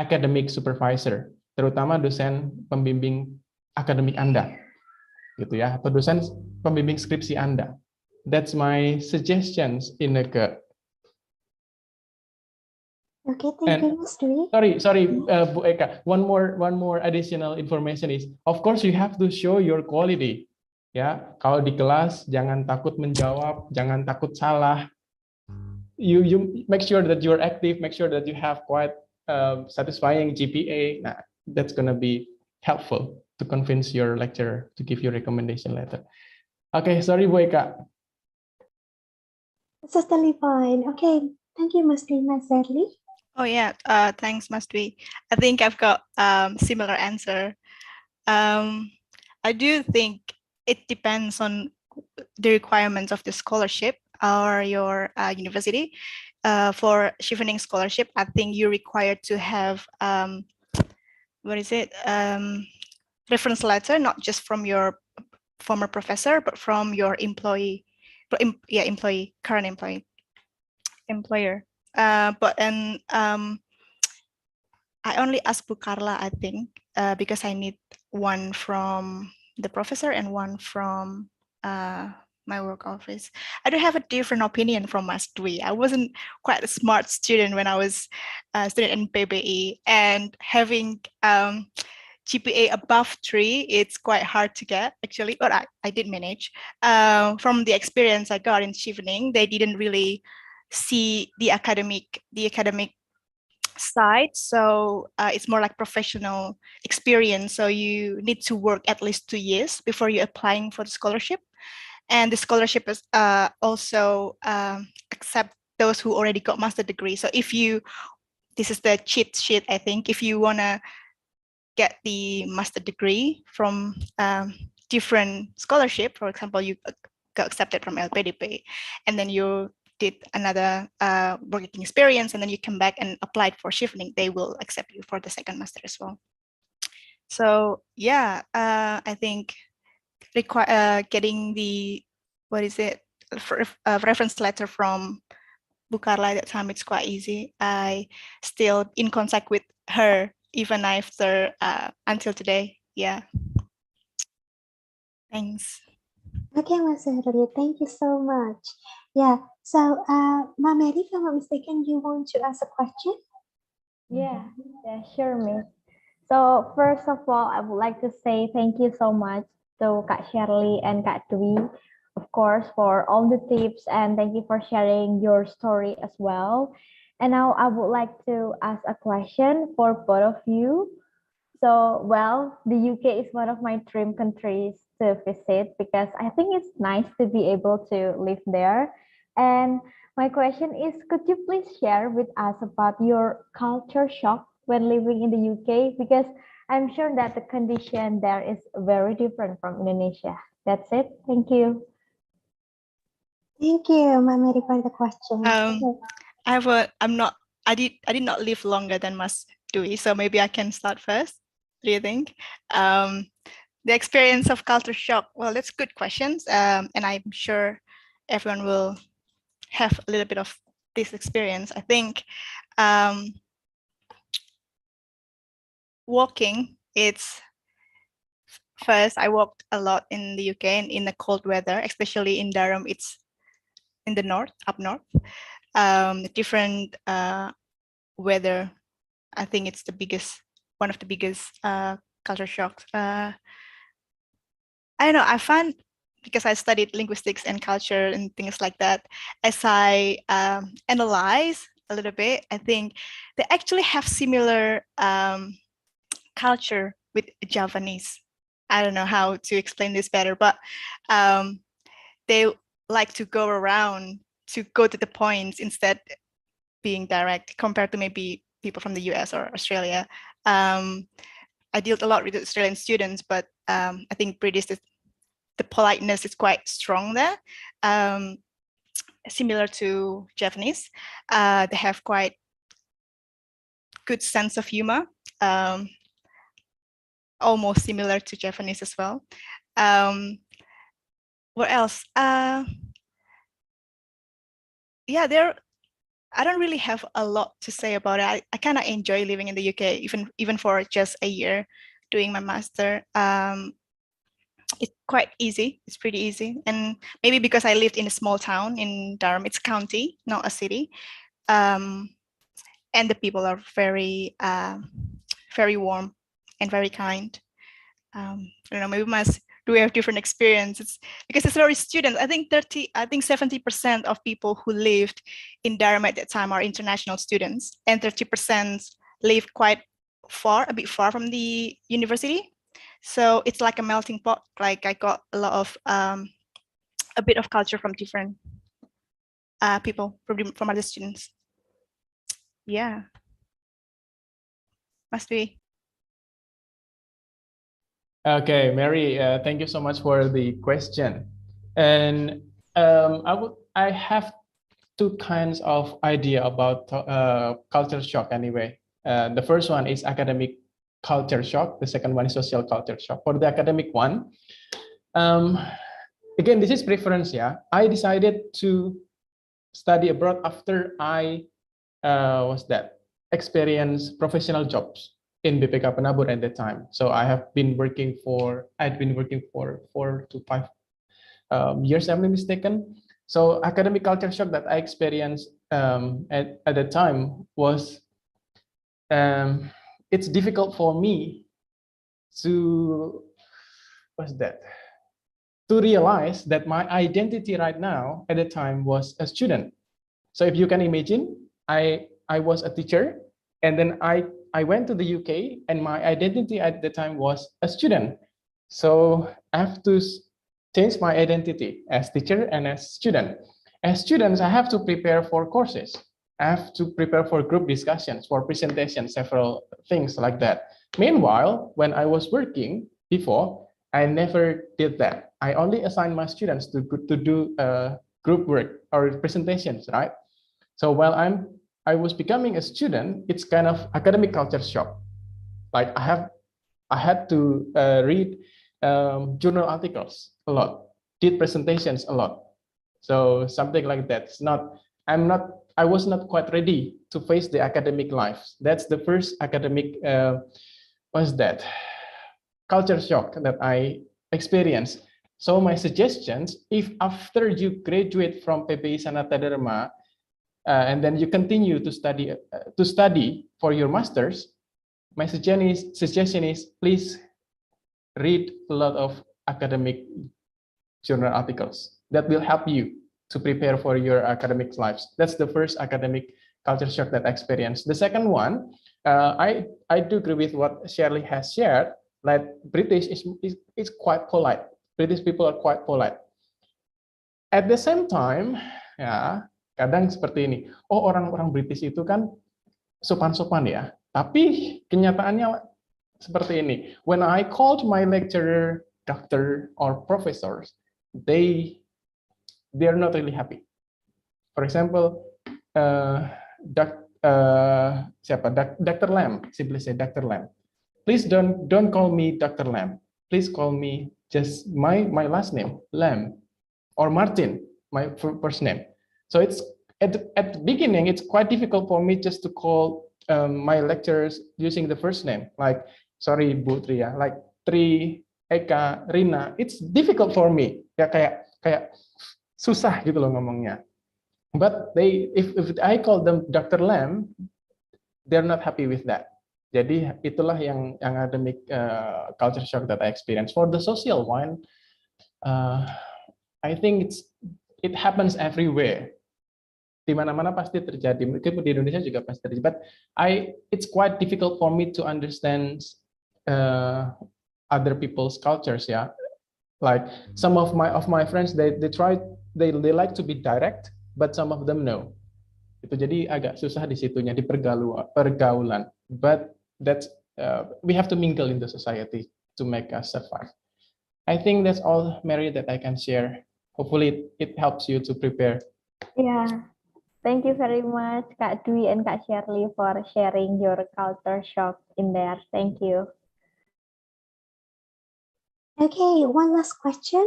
academic supervisor, terutama dosen pembimbing akademik Anda, gitu ya, atau dosen pembimbing skripsi Anda. That's my suggestions, Inneke. Okay, thank you, Mas Dwi. Sorry, Bu Eka. One more additional information is, of course, you have to show your quality. Ya, kalau di kelas jangan takut menjawab, jangan takut salah. You make sure that you're active, make sure that you have quite satisfying GPA. Nah, that's gonna be helpful to convince your lecturer to give you a recommendation letter. Okay, sorry, Bu Eka. It's totally fine. Okay, thank you, Mas Dwi, Mas Shirley. Oh yeah, thanks, Mas Dwi. I think I've got similar answer. I do think it depends on the requirements of the scholarship or your university. For chevening scholarship, I think you're required to have reference letter, not just from your former professor, but from your employee, current employer. But I only asked Bu Carla, I think, because I need one from the professor and one from my work office. I do have a different opinion from Mas Dwi. I wasn't quite a smart student when I was a student in PBE, and having GPA above 3, it's quite hard to get actually, but I did manage. From the experience I got in chevening, they didn't really see the academic side, so it's more like professional experience. So you need to work at least 2 years before you're applying for the scholarship, and the scholarship is also accept those who already got master degree. So if you, this is the cheat sheet, I think, if you want to get the master degree from different scholarship, for example, you got accepted from LPDP, and then you did another working experience, and then you come back and applied for chevening, they will accept you for the second master as well. So yeah, I think getting the reference letter from Bu Carla at that time, it's quite easy. I still in contact with her even after until today. Yeah. Thanks. Okay, Mas Shirley, thank you so much. Yeah, so Ma Mary, if I'm not mistaken, you want to ask a question? Yeah, sure, Miss. So first of all, I would like to say thank you so much to Kak Shirley and Kak Dwi, of course, for all the tips, and thank you for sharing your story as well. And now I would like to ask a question for both of you. So, well, the UK is one of my dream countries to visit because I think it's nice to be able to live there. And my question is, could you please share with us about your culture shock when living in the UK? Because I'm sure that the condition there is very different from Indonesia. That's it. Thank you. Thank you, Ma Mary, for the question. I did not live longer than Mas Dwi, so maybe I can start first. What do you think? The experience of culture shock. Well, that's good questions, and I'm sure everyone will have a little bit of this experience. I think walking, it's first I walked a lot in the UK and in the cold weather, especially in Durham. It's in the north, up north. Different weather. I think it's one of the biggest culture shocks. I don't know. I find because I studied linguistics and culture and things like that, as I analyze a little bit, I think they actually have similar culture with Javanese. I don't know how to explain this better, but they like to go around to go to the points instead being direct compared to maybe people from the US or Australia. I dealt a lot with Australian students, but I think British, the politeness is quite strong there. Similar to Japanese, they have quite good sense of humor, almost similar to Japanese as well. What else? Yeah, I don't really have a lot to say about it. I kind of enjoy living in the UK, even for just a year doing my master. It's quite easy. It's pretty easy. And maybe because I lived in a small town in Durham, it's a county, not a city. And the people are very, very warm and very kind. I don't know, maybe we have different experiences because it's very student. I think 70% of people who lived in Durham at that time are international students, and 30% live quite far, a bit far from the university. So it's like a melting pot. Like I got a lot of a bit of culture from different people from other students. Yeah, must be. Okay, Mary, thank you so much for the question. And I have two kinds of idea about culture shock anyway. The first one is academic culture shock. The second one is social culture shock. For the academic one, again, this is preference. Yeah, I decided to study abroad after I experience professional jobs in BPK Penabur at that time. So I'd been working for 4 to 5 years, if I'm not mistaken. So academic culture shock that I experienced at the time was, it's difficult for me to, to realize that my identity right now at the time was a student. So if you can imagine, I was a teacher, and then I went to the UK, and my identity at the time was a student. So I have to change my identity as teacher and as student. As students, I have to prepare for courses. I have to prepare for group discussions, for presentations, several things like that. Meanwhile, when I was working before, I never did that. I only assigned my students to do group work or presentations, right? So while I was becoming a student, it's kind of academic culture shock. Like I had to read journal articles a lot, did presentations a lot. So something like that. I was not quite ready to face the academic life. That's the first academic, culture shock that I experienced. So my suggestions, if after you graduate from PPI Sanata Dharma, and then you continue to study for your masters, my suggestion is please read a lot of academic journal articles that will help you to prepare for your academic lives. That's the first academic culture shock that I experienced. The second one, I do agree with what Shirley has shared, that British is quite polite. British people are quite polite. At the same time, ya, kadang seperti ini, oh orang-orang British itu kan sopan-sopan ya, tapi kenyataannya seperti ini. When I called my lecturer, doctor, or professors, they're not really happy. For example, Dr. Lam, simply say Dr. Lam. Please don't call me Dr. Lam. Please call me just my last name, Lam, or Martin, my first name. So it's at the beginning, it's quite difficult for me just to call my lecturers using the first name. Like, sorry Bu Tria, like Tri, Eka, Rina. It's difficult for me. Ya kayak susah gitu loh ngomongnya. But if I call them Dr. Lam, they're not happy with that. Jadi itulah yang academic culture shock that I experienced. For the social one, I think it happens everywhere. Di mana-mana pasti terjadi. Mungkin di Indonesia juga pasti terjadi. But it's quite difficult for me to understand other people's cultures. Yeah, like some of my friends, they like to be direct, but some of them no. Itu jadi agak susah di situnya di pergaulan. But that's we have to mingle in the society to make us survive. I think that's all, Mary, that I can share. Hopefully it helps you to prepare. Yeah. Thank you very much, Kak Dwi and Kak Shirley, for sharing your culture shock in there. Thank you. Okay, one last question.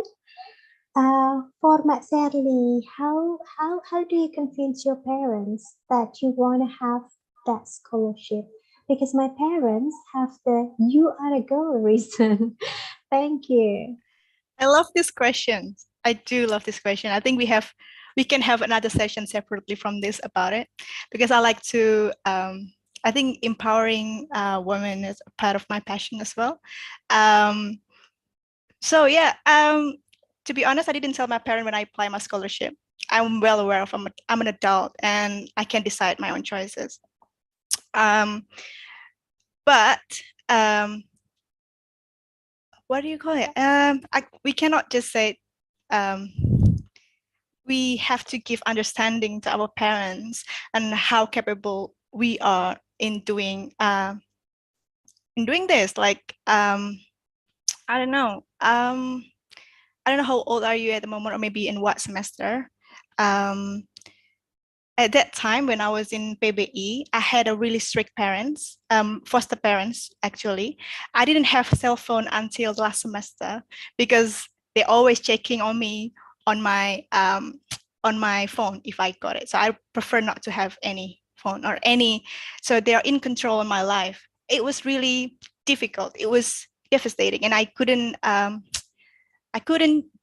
For Mak Shirley, how do you convince your parents that you want to have that scholarship? Because my parents have the "you are a girl" reason. Thank you. I love this question. I do love this question. I think we can have another session separately from this about it, because I like to, I think empowering women is a part of my passion as well. So yeah, to be honest, I didn't tell my parent when I applied my scholarship. I'm well aware of I'm an adult and I can decide my own choices. But what do you call it? We cannot just say we have to give understanding to our parents and how capable we are in doing this. Like I don't know. I don't know how old are you at the moment, or maybe in what semester. At that time when I was in PBI, I had a really strict parents, foster parents actually. I didn't have a cell phone until last semester because they're always checking on me on my phone if I got it. So I prefer not to have any phone or any, so they are in control of my life. It was really difficult. It was devastating, and I couldn't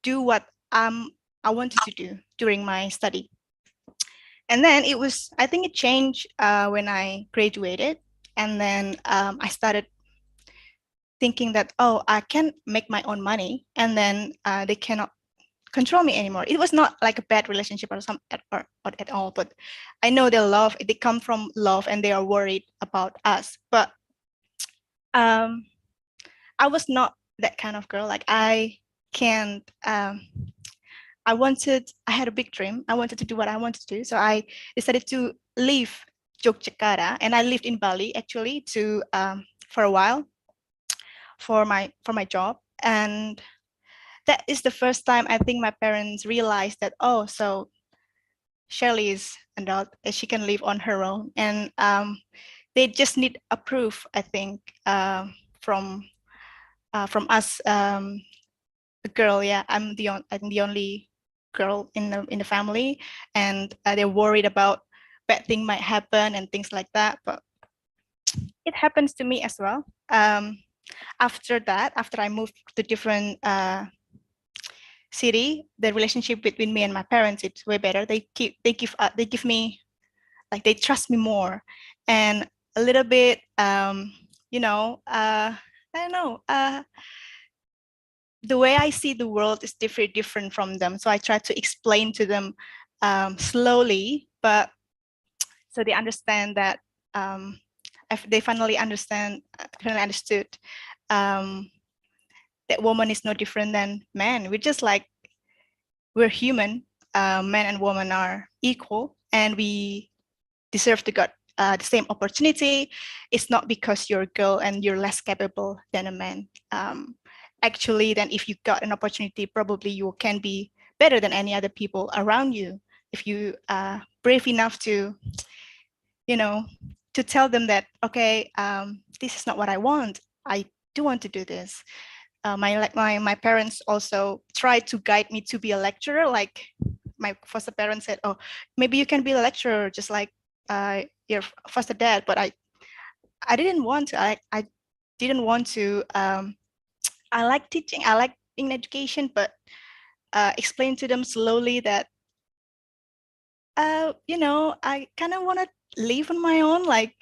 do what I wanted to do during my study. And then I think it changed when I graduated. And then I started thinking that, oh, I can make my own money, and then they cannot control me anymore. It was not like a bad relationship or at all, but I know they come from love, and they are worried about us. But I was not that kind of girl. Like I can't, I had a big dream. I wanted to do what I wanted to do. So I decided to leave Yogyakarta, and I lived in Bali actually for a while for my job. And that is the first time I think my parents realized that, oh, so Shirley is an adult, she can live on her own. And they just need a proof, I think, from us, a girl. Yeah, I'm the only girl in the family, and they're worried about bad thing might happen and things like that. But it happens to me as well. After I moved to different city, the relationship between me and my parents, it's way better. They give me, like, they trust me more, and a little bit, you know, I don't know, the way I see the world is different from them. So I try to explain to them slowly, but so they understand that, they finally understood that woman is no different than man. We're human. Men and women are equal, and we deserve to get the same opportunity. It's not because you're a girl and you're less capable than a man. Actually, then if you got an opportunity, probably you can be better than any other people around you if you are brave enough to, to tell them that, okay, this is not what I want. I do want to do this. My parents also tried to guide me to be a lecturer. Like my foster parents said, oh, maybe you can be a lecturer just like your foster dad. But I didn't want to. I didn't want to. I like teaching. I like in education, but explain to them slowly that, I kind of want to live on my own, like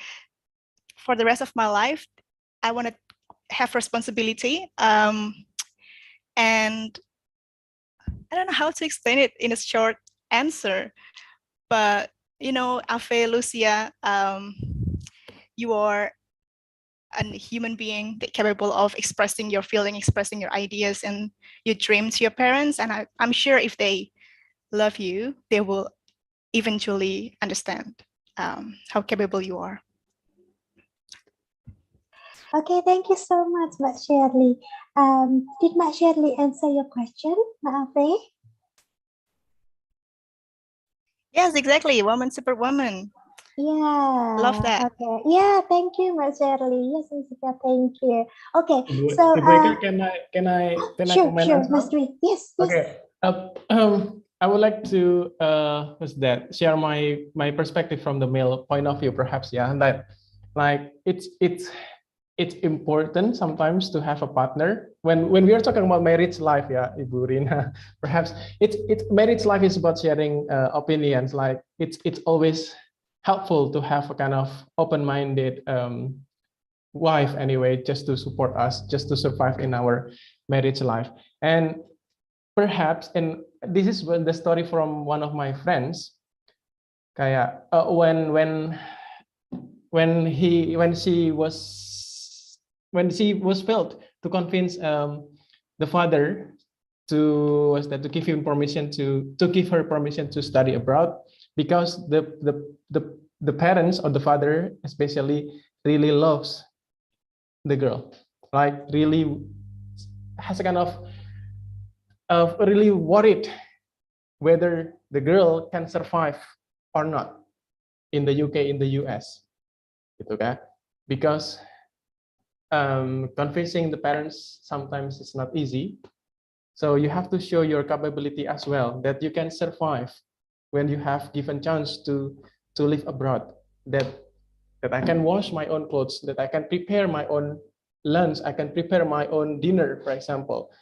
for the rest of my life. I want to have responsibility, and I don't know how to explain it in a short answer, but Afe, Lucia, you are a human being that capable of expressing your feeling, expressing your ideas and your dreams to your parents. And I'm sure if they love you, they will eventually understand how capable you are. Okay, thank you so much, Mbak Shirley. Did Mbak Shirley answer your question, Mbak Afe? Yes, exactly. Woman, superwoman. Yeah. Love that. Okay. Yeah, thank you, Mbak Shirley. Yes, Jessica, thank you. Okay, Ibu, so Ibu Ika, can I sure, comment sure, as well? Mas Dwi. Yes, yes. Okay. I would like to share my perspective from the male point of view, perhaps. Yeah, and that like it's important sometimes to have a partner when we are talking about marriage life. Yeah, Ibu Rina, perhaps it's marriage life is about sharing opinions. Like it's always helpful to have a kind of open-minded wife anyway, just to support us, just to survive in our marriage life. And perhaps, and this is the story from one of my friends, kayak when she was failed to convince the father to give him permission to give her permission to study abroad, because the parents or the father especially really loves the girl, like really has a kind of really worried whether the girl can survive or not in the UK, in the US, gitu kan? Because convincing the parents sometimes is not easy. So you have to show your capability as well, that you can survive when you have given chance to live abroad. That I can wash my own clothes, that I can prepare my own lunch, I can prepare my own dinner, for example.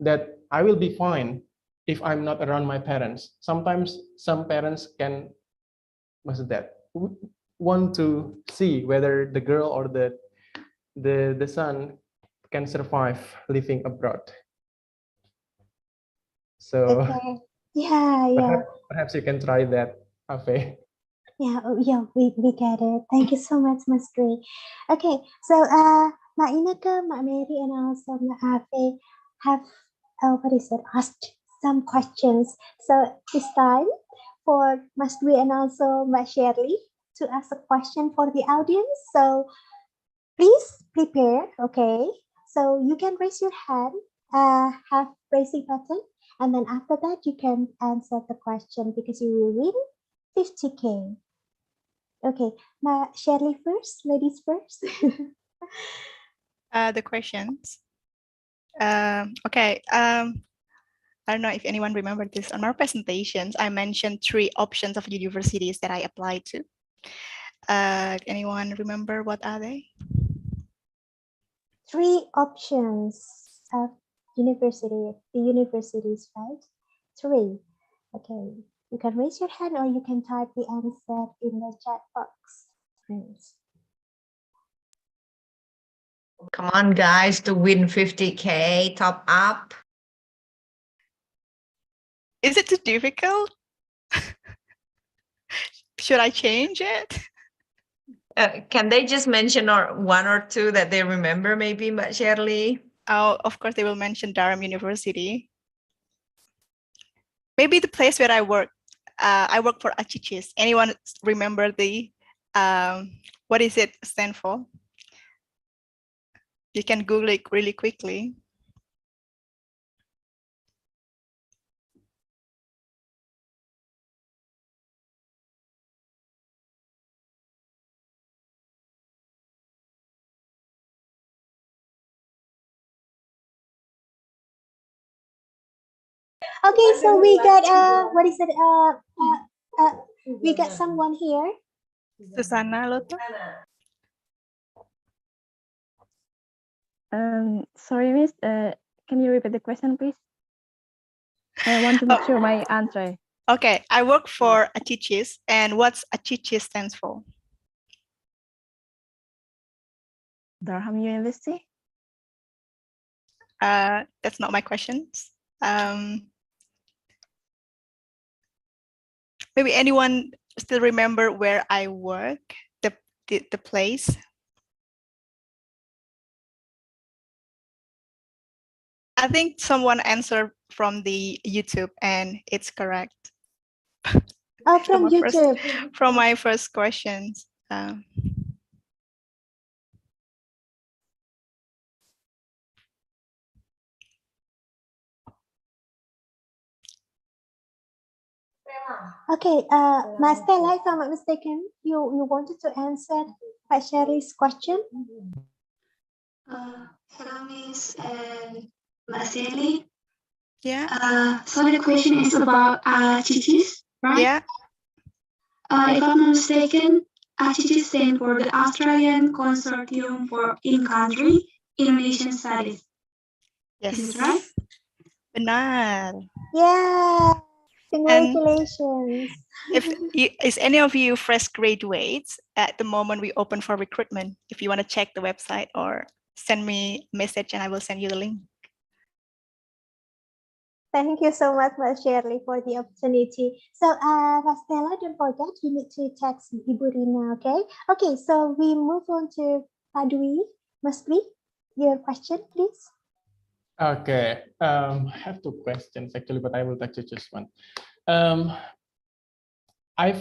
That I will be fine if I'm not around my parents. Sometimes some parents can, what's that, want to see whether the girl or the son can survive living abroad. So Okay. Yeah. perhaps you can try that, Afe. Yeah, yeah, we get it. Thank you so much, Mas Dwi. Okay, so Mbak Ineke, Mbak Mary, and also Mbak Afe have asked some questions. So it's time for Mas Dwi and also Mbak Shirley to ask a question for the audience. So please prepare, okay? So you can raise your hand, have raising button, and then after that you can answer the question because you will win 50K. Okay, Shirley first, ladies first. The questions. Okay. I don't know if anyone remembered this. On our presentations, I mentioned 3 options of universities that I applied to. Anyone remember what are they? 3 options of the universities, right? 3. Okay, you can raise your hand or you can type the answer in the chat box. Please. Come on, guys, to win 50K, top up. Is it too difficult? Should I change it? Can they just mention one or two that they remember, maybe, Mbak Shirley? Oh, of course, they will mention Durham University. Maybe the place where I work for Achichis. Anyone remember the, what is it stand for? You can Google it really quickly. Okay, so we got we got someone here. Susana Loto? Sorry, Miss. Can you repeat the question, please? I want to make sure my answer. Okay, I work for Achichis, and what's Achichis stands for? Durham University. That's not my questions. Maybe anyone still remember where I work, the place? I think someone answered from the YouTube and it's correct. Oh, from my first- YouTube. From my first questions. Okay, Mas Stella, if I'm not mistaken, you wanted to answer Pak Shirley's question? Hello, Miss and Mbak Shirley. Yeah. So the question is about CICIS, right? Yeah. If I'm not mistaken, CICIS stands for the Australian Consortium for In-Country Indonesian Studies. Yes. Is it right? Benar. Yeah, congratulations. If is any of you fresh graduates, at the moment we open for recruitment, if you want to check the website or send me a message and I will send you the link. Thank you so much, Mas Shirley, for the opportunity. So, Mas Stella, don't forget, you need to text Ibu Rina, okay? Okay, so we move on to Pak Dwi. Mas Dwi, your question, please. Okay, I have two questions actually, but I will take just one. I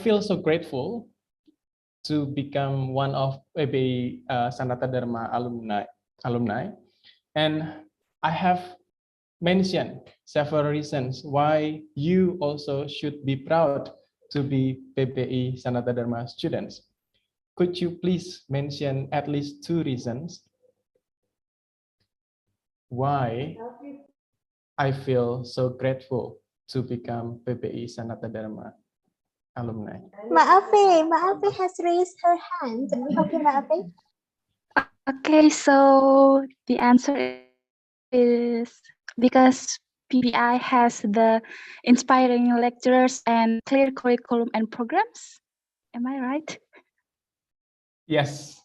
feel so grateful to become one of maybe Sanata Dharma alumni, and I have mentioned several reasons why you also should be proud to be PBI Sanata Dharma students. Could you please mention at least two reasons why I feel so grateful to become PBI Sanata Dharma alumni? Mbak Afe has raised her hand. Okay, Mbak Afe. Okay, so the answer is because PBI has the inspiring lecturers and clear curriculum and programs. Am I right? Yes.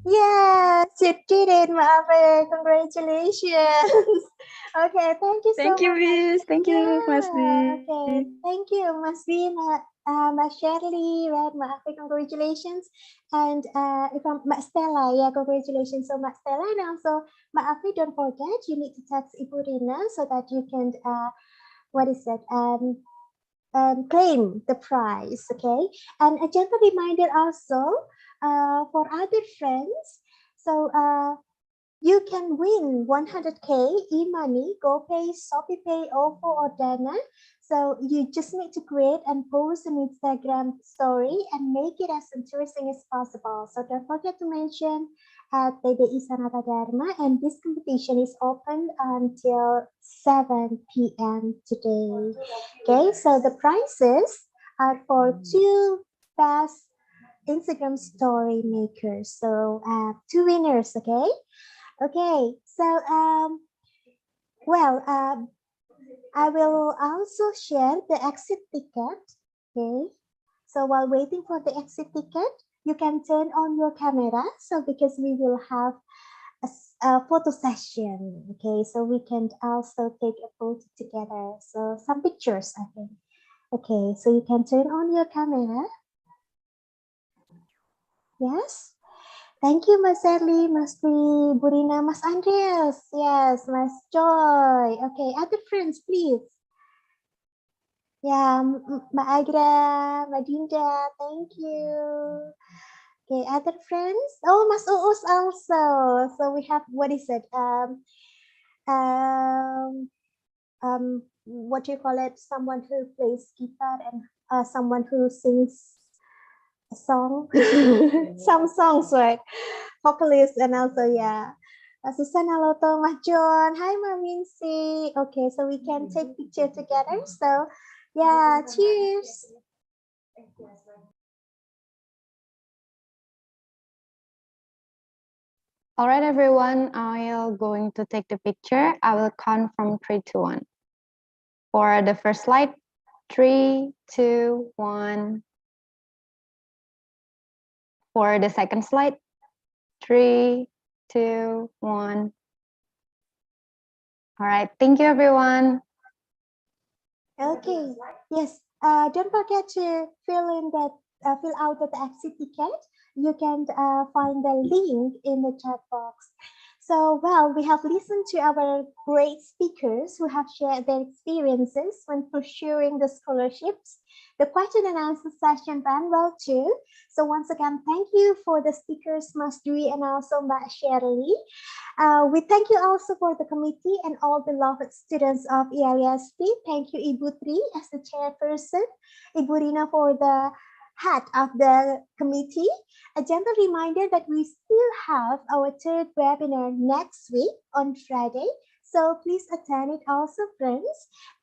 Yes, you did it, Mbak Afe. Congratulations. Okay, thank you so Thank you, much. Miss. Thank you, Mas Yeah, Dwi. okay, thank you, Mas Dwi, Mas Shirley, right, Mbak Afe, congratulations. And if I'm Mbak Stella, yeah, congratulations. So Mbak Stella and also Mbak Afe, don't forget, you need to text Ibu Rina so that you can, claim the prize, okay? And a gentle reminder also for other friends. So you can win 100K e-money, GoPay, ShopeePay, OVO, or Dana. So you just need to create and post an Instagram story and make it as interesting as possible. So don't forget to mention at PBI Sanata Dharma, and this competition is open until 7 p.m. today. Okay, so the prizes are for two best Instagram story makers. So two winners, okay? Okay, so I will also share the exit ticket. Okay, so while waiting for the exit ticket, you can turn on your camera. So because we will have a photo session. Okay, so we can also take a photo together. So some pictures, I think. Okay, so you can turn on your camera. Yes. Thank you, Mas Erli, Mas Dwi, Burina, Mas Andreas. Yes, Mas Joy. Okay, other friends, please. Yeah, Mbak Agra, Mbak Dinda, thank you. Okay, other friends. Oh, Mas Uus also. So we have, what is it? What do you call it? Someone who plays guitar and someone who sings a song. Some songs, right? Vocalist and also, yeah. Susana Loto, Mahjon. Hi, Maminsi. Okay, so we can take picture together. So, yeah, cheers. All right, everyone, I'm going to take the picture. I will count from 3 to 1. For the first slide, 3, 2, 1. For the second slide, 3, 2, 1. All right, thank you, everyone. Okay, yes. Don't forget to fill out the exit ticket. You can find the link in the chat box. So, well, we have listened to our great speakers who have shared their experiences when pursuing the scholarships. The question and answer session ran well too. So once again, thank you for the speakers, Mas Dwi and also Mbak Shirley. We thank you also for the committee and all beloved students of ELSP. Thank you, Ibu Tri, as the chairperson, Ibu Rina for the head of the committee. A gentle reminder that we still have our third webinar next week on Friday. So please attend it also, friends,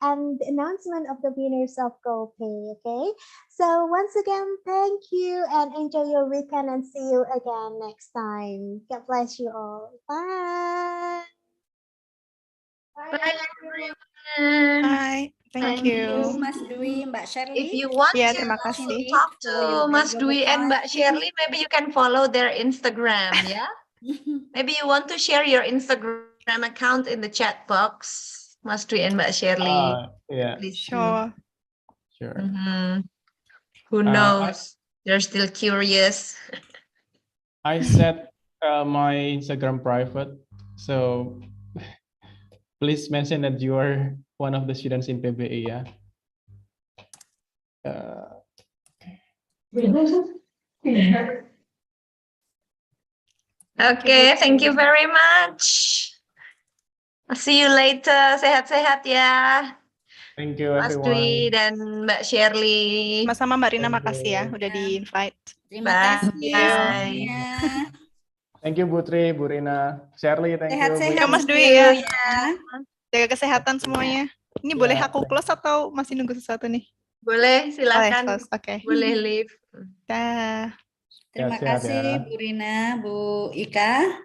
and the announcement of the winners of GoPay, okay? So once again, thank you and enjoy your weekend and see you again next time. God bless you all. Bye. Bye, everyone. Bye. Thank you. Mas Dwi, Mbak Shirley. If you want Yeah, to terima kasih. talk So you to Mas valuable Dwi and time. Mbak Shirley, maybe you can follow their Instagram, yeah? Maybe you want to share your Instagram account in the chat box, Mas Dwi and Mbak Shirley. Yeah, Please do. Sure. sure. Who knows? They're still curious. I set my Instagram private, so please mention that you are one of the students in PBE, yeah. Okay, thank you very much. I'll see you later. Sehat-sehat ya, Thank you, Mas everyone. Dwi dan Mbak Shirley. Sama-sama Mbak Rina, Thank makasih ya you. udah di-invite. Terima Bye. kasih Bye. semuanya. Thank you, Putri, Bu Rina, Shirley, thank you. Bu Sehat-sehat Ya, Mas dulu Dwi ya. ya. Jaga kesehatan semuanya. Ini Ya. boleh aku close atau masih nunggu sesuatu nih? Boleh, silakan. Boleh, close. Oke. Boleh leave. Dah. Terima Sehat-sehat kasih ya. Bu Rina, Bu Ika.